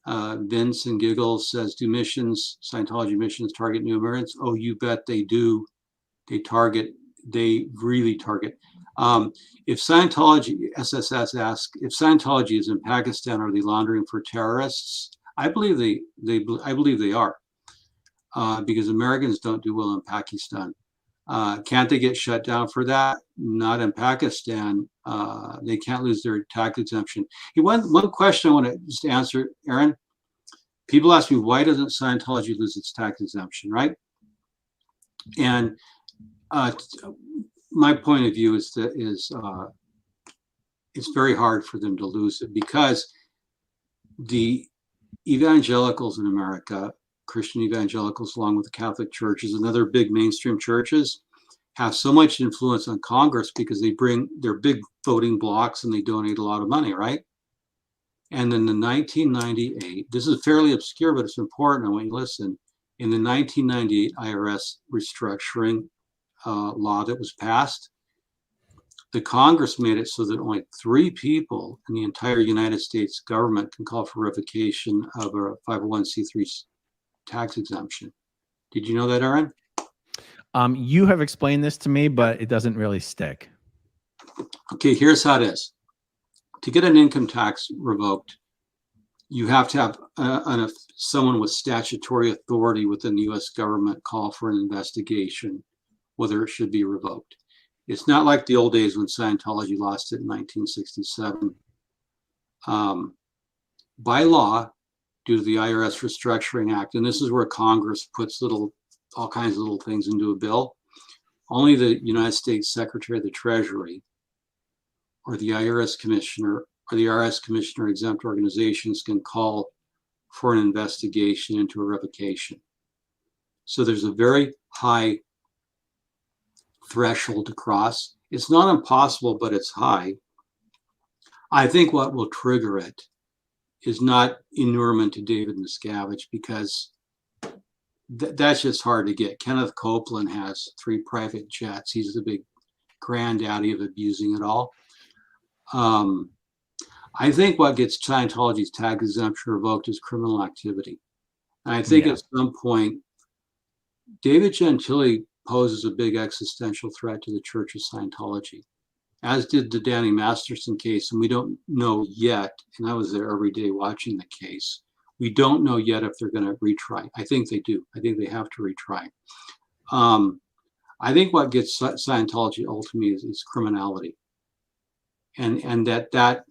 Vince and Giggles says, do Scientology missions target new immigrants? Oh, you bet they do. They really target. If Scientology, SSS asks, if Scientology is in Pakistan, are they laundering for terrorists? I believe they are, because Americans don't do well in Pakistan. Can't they get shut down for that? Not in Pakistan. They can't lose their tax exemption. One question I want to just answer, Aaron. People ask me, why doesn't Scientology lose its tax exemption, right? And my point of view is that it's very hard for them to lose it, because the evangelicals in America, Christian evangelicals, along with the Catholic churches and other big mainstream churches, have so much influence on Congress because they bring their big voting blocks and they donate a lot of money, right? And in the 1998, this is fairly obscure, but it's important. I want you to listen. In the 1998 IRS restructuring law that was passed, the Congress made it so that only 3 people in the entire United States government can call for revocation of a 501c3 tax exemption. Did you know that, Aaron? You have explained this to me, but it doesn't really stick. Okay, here's how it is. To get an income tax revoked, you have to have someone with statutory authority within the U.S. government call for an investigation whether it should be revoked. It's not like the old days when Scientology lost it in 1967. By law, due to the IRS Restructuring Act, and this is where Congress puts all kinds of little things into a bill, only the United States Secretary of the Treasury, or the IRS commissioner or the IRS commissioner exempt organizations can call for an investigation into a revocation. So there's a very high threshold to cross. It's not impossible, but it's high. I think what will trigger it is not inurement to David Miscavige, because that's just hard to get. Kenneth Copeland has 3 private jets. He's the big granddaddy of abusing it all. I think what gets Scientology's tag exemption revoked is criminal activity. And I think at some point, David Gentile poses a big existential threat to the Church of Scientology, as did the Danny Masterson case. And we don't know yet, and I was there every day watching the case, we don't know yet if they're going to retry. I think they do. I think they have to retry. I think what gets Scientology ultimately is criminality. And that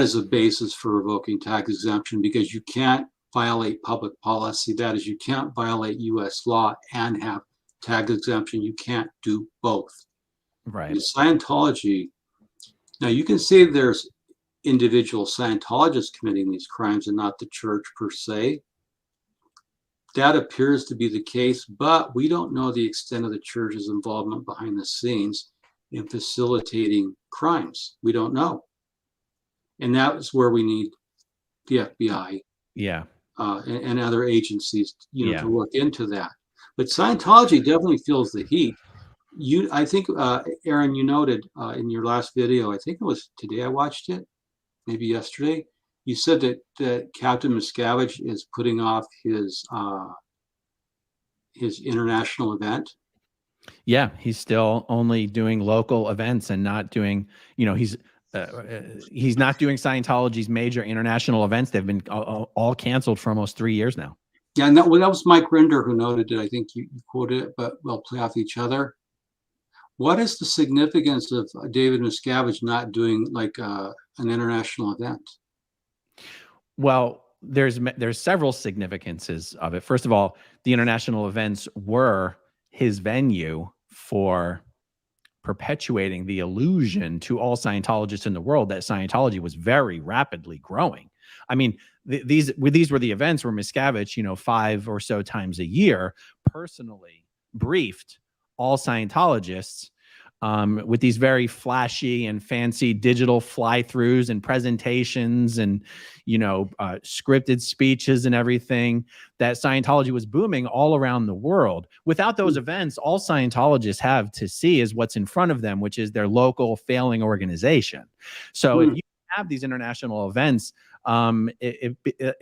is a basis for revoking tax exemption, because you can't violate public policy. That is, you can't violate U.S. law and have tax exemption. You can't do both. Right. In Scientology, now you can say there's individual Scientologists committing these crimes and not the church per se. That appears to be the case, but we don't know the extent of the church's involvement behind the scenes in facilitating crimes. We don't know. And that is where we need the FBI and other agencies, to look into that. But Scientology definitely feels the heat. I think, Aaron, you noted in your last video, I think it was today I watched it, maybe yesterday, you said that Captain Miscavige is putting off his international event. Yeah, he's still only doing local events and not doing, he's not doing Scientology's major international events. They've been all canceled for almost 3 years now. Yeah, and that was Mike Rinder who noted it. I think you quoted it, but we'll play off each other. What is the significance of David Miscavige not doing like an international event? Well, there's several significances of it. First of all, the international events were his venue for perpetuating the illusion to all Scientologists in the world that Scientology was very rapidly growing. I mean, these were the events where Miscavige, 5 or so times a year, personally briefed all Scientologists with these very flashy and fancy digital fly-throughs and presentations and, scripted speeches and everything, that Scientology was booming all around the world. Without those events, all Scientologists have to see is what's in front of them, which is their local failing organization. So if you have these international events, it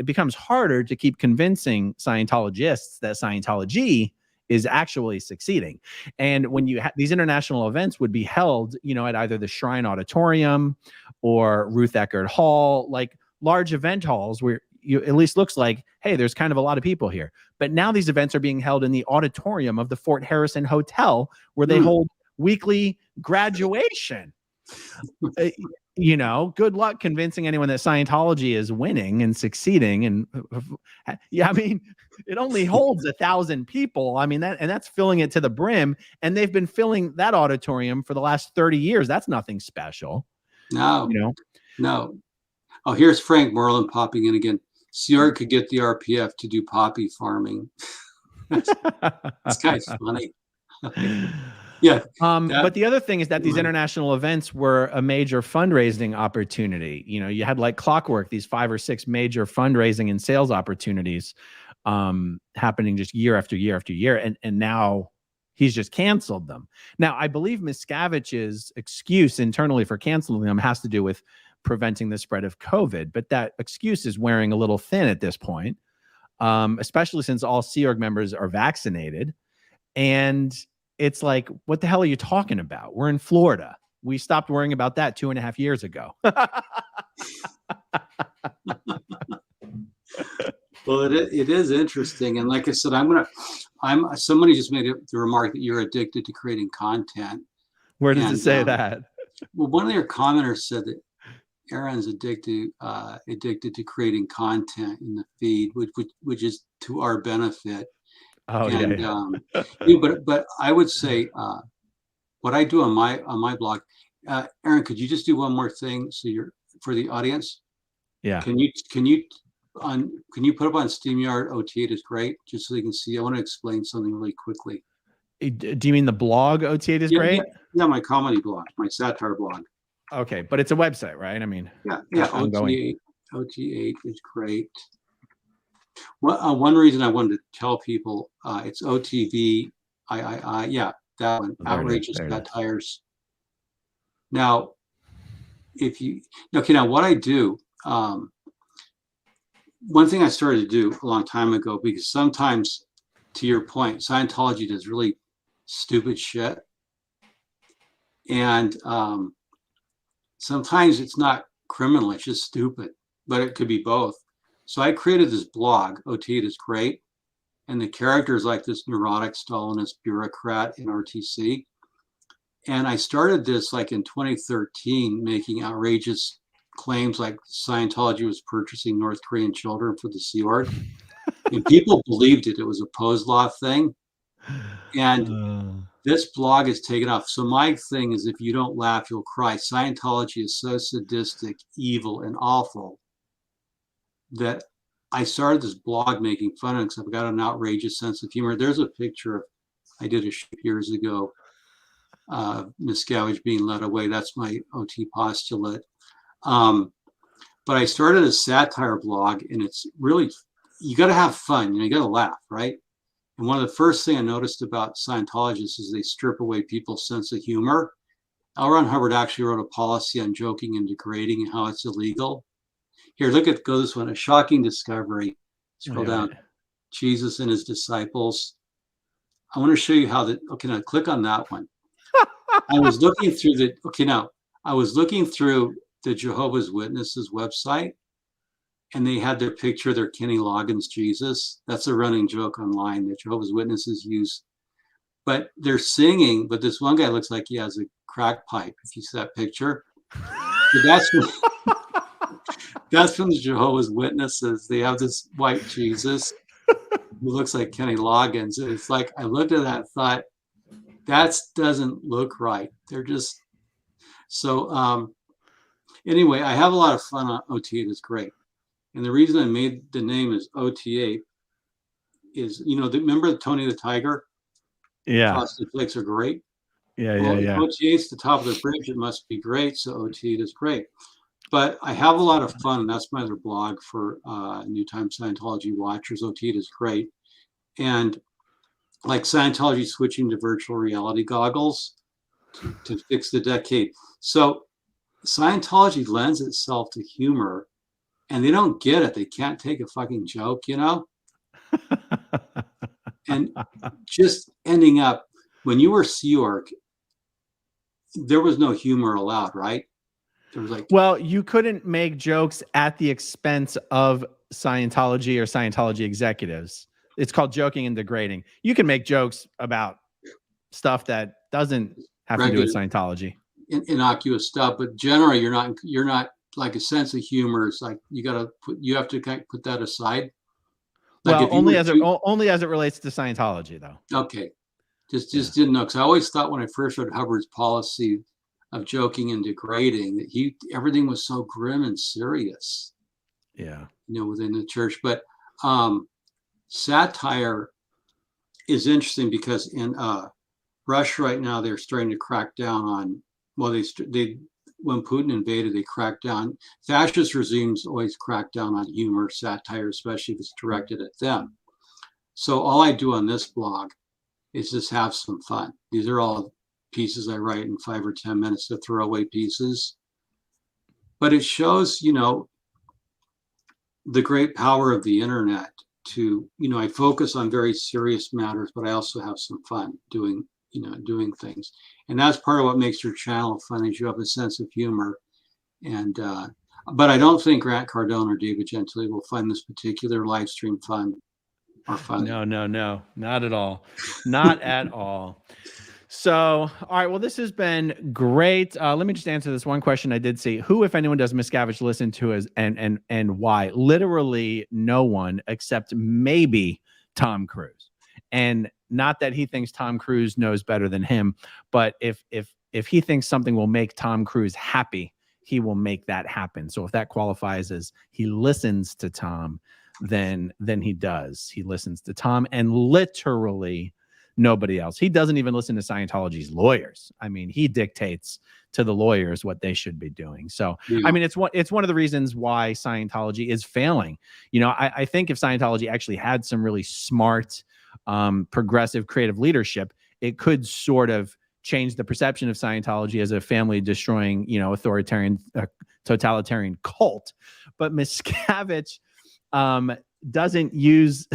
becomes harder to keep convincing Scientologists that Scientology is actually succeeding. And when you have these international events would be held, at either the Shrine Auditorium or Ruth Eckerd Hall, like large event halls where you at least looks like, hey, there's kind of a lot of people here. But now these events are being held in the auditorium of the Fort Harrison Hotel, where they hold weekly graduation. Good luck convincing anyone that Scientology is winning and succeeding. And it only holds 1,000 people. I mean, that's filling it to the brim. And they've been filling that auditorium for the last 30 years. That's nothing special. No. Oh, here's Frank Merlin popping in again. Seorg could get the RPF to do poppy farming. This guy's funny. Yeah. But the other thing is that these international events were a major fundraising opportunity. You had like clockwork, these 5 or 6 major fundraising and sales opportunities happening just year after year after year. And now he's just canceled them. Now, I believe Miscavige's excuse internally for canceling them has to do with preventing the spread of COVID. But that excuse is wearing a little thin at this point, especially since all Sea Org members are vaccinated. And it's like, what the hell are you talking about? We're in Florida. We stopped worrying about that 2.5 years ago. Well, it is interesting. And like I said, somebody just made the remark that you're addicted to creating content. Where does it say that? Well, one of your commenters said that Aaron's addicted to creating content in the feed, which is to our benefit. Oh, and, but I would say what I do on my blog, Aaron, could you just do one more thing so you're for the audience? Yeah. Can you put up on StreamYard OT8 is great, just so they can see? I want to explain something really quickly. Do you mean the blog OT8 is great? Yeah, my comedy blog, my satire blog. Okay, but it's a website, right? I mean, yeah, OT8 is great. Well, one reason I wanted to tell people it's OTV III. Yeah, that one. Outrageous satires. Now, now what I do, one thing I started to do a long time ago, because sometimes, to your point, Scientology does really stupid shit. And sometimes it's not criminal, it's just stupid, but it could be both. So I created this blog, OT8 is great. And the character is like this neurotic Stalinist bureaucrat in RTC. And I started this like in 2013, making outrageous claims like Scientology was purchasing North Korean children for the Sea Org. And people believed it. It was a Poe's Law thing. And this blog is taken off. So my thing is, if you don't laugh, you'll cry. Scientology is so sadistic, evil, and awful that I started this blog making fun of it because I've got an outrageous sense of humor. There's a picture I did a shoot years ago, Miscavige being led away. That's my OT postulate. But I started a satire blog, and it's really, you got to have fun. You got to laugh, right? And one of the first things I noticed about Scientologists is they strip away people's sense of humor. L. Ron Hubbard actually wrote a policy on joking and degrading and how it's illegal. Here, go this one, a shocking discovery. Scroll down. Jesus and his disciples. I want to show you how now click on that one. I was looking through I was looking through the Jehovah's Witnesses website, and they had their picture of their Kenny Loggins Jesus. That's a running joke online that Jehovah's Witnesses use. But they're singing, but this one guy looks like he has a crack pipe, if you see that picture. So that's from the Jehovah's Witnesses. They have this white Jesus who looks like Kenny Loggins. And it's like, I looked at that and thought, that doesn't look right. They're just, so anyway, I have a lot of fun on OT8 is great. And the reason I made the name is OT8 is, remember Tony the Tiger? Yeah. Frosted Flakes are great. Yeah. OT8's the top of the bridge. It must be great. So OT8 is great. But I have a lot of fun, and that's my other blog for New Time Scientology watchers. OT8 is great. And like Scientology switching to virtual reality goggles to fix the decade. So Scientology lends itself to humor, and they don't get it. They can't take a fucking joke, And just ending up, when you were Sea Org, there was no humor allowed, right? There was well, you couldn't make jokes at the expense of Scientology or Scientology executives. It's called joking and degrading. You can make jokes about stuff that doesn't have to do with Scientology. Innocuous stuff, but generally you're not like a sense of humor is like you have to kind of put that aside. Like well, only as it relates to Scientology, though. Okay, just didn't know, because I always thought when I first read Hubbard's policy of joking and degrading that everything was so grim and serious. Yeah, within the church, but satire is interesting because in Russia right now they're starting to crack down on. Well, they when Putin invaded, they cracked down. Fascist regimes always crack down on humor, satire, especially if it's directed at them. So all I do on this blog is just have some fun. These are all pieces I write in 5 or 10 minutes, to throwaway pieces. But it shows, the great power of the internet to, I focus on very serious matters, but I also have some fun doing things. And that's part of what makes your channel fun, is you have a sense of humor. And but I don't think Grant Cardone or David Gentile will find this particular live stream fun or funny. No, not at all. Not at all. So, all right. Well, this has been great. Let me just answer this one question I did see. Who, if anyone, does Miscavige listen to and why? Literally no one, except maybe Tom Cruise. And not that he thinks Tom Cruise knows better than him, but if if he thinks something will make Tom Cruise happy, he will make that happen. So if that qualifies as he listens to Tom, then he does. He listens to Tom and literally nobody else. He doesn't even listen to Scientology's lawyers. I mean, he dictates to the lawyers what they should be doing. So, I mean, it's one of the reasons why Scientology is failing. You know, I think if Scientology actually had some really smart, progressive, creative leadership, it could sort of change the perception of Scientology as a family destroying, you know, authoritarian, totalitarian cult. But Miscavige doesn't use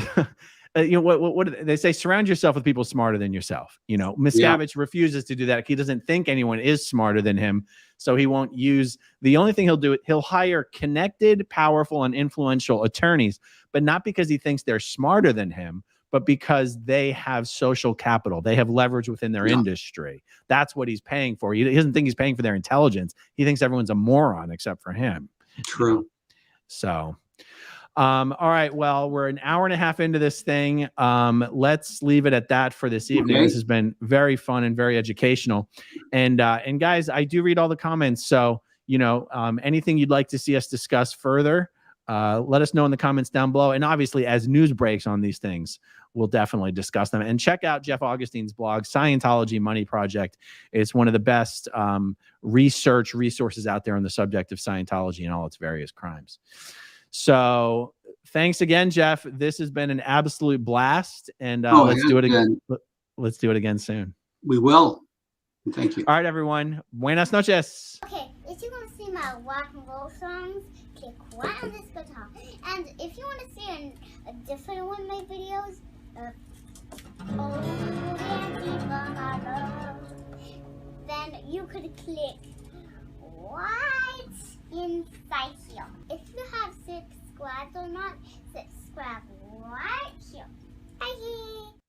you know, what do they say? Surround yourself with people smarter than yourself. You know, Miscavige refuses to do that. He doesn't think anyone is smarter than him, so he won't use. The only thing he'll do, he'll hire connected, powerful, and influential attorneys, but not because he thinks they're smarter than him, but because they have social capital. They have leverage within their industry. That's what he's paying for. He doesn't think he's paying for their intelligence. He thinks everyone's a moron except for him. True. So. All right. Well, we're an hour and a half into this thing. Let's leave it at that for this evening. Okay. This has been very fun and very educational. And guys, I do read all the comments. So, you know, anything you'd like to see us discuss further, let us know in the comments down below. And obviously, as news breaks on these things, we'll definitely discuss them. And check out Jeff Augustine's blog, Scientology Money Project. It's one of the best research resources out there on the subject of Scientology and all its various crimes. So thanks again, Jeff. This has been an absolute blast. And let's do it again. Let's do it again soon. We will. Thank you. All right, everyone. Buenas noches. Okay, if you want to see my rock and roll songs, click right on this guitar. And if you want to see a different one of my videos, then you could click right inside here. If you have subscribed or not, subscribe right here. Bye.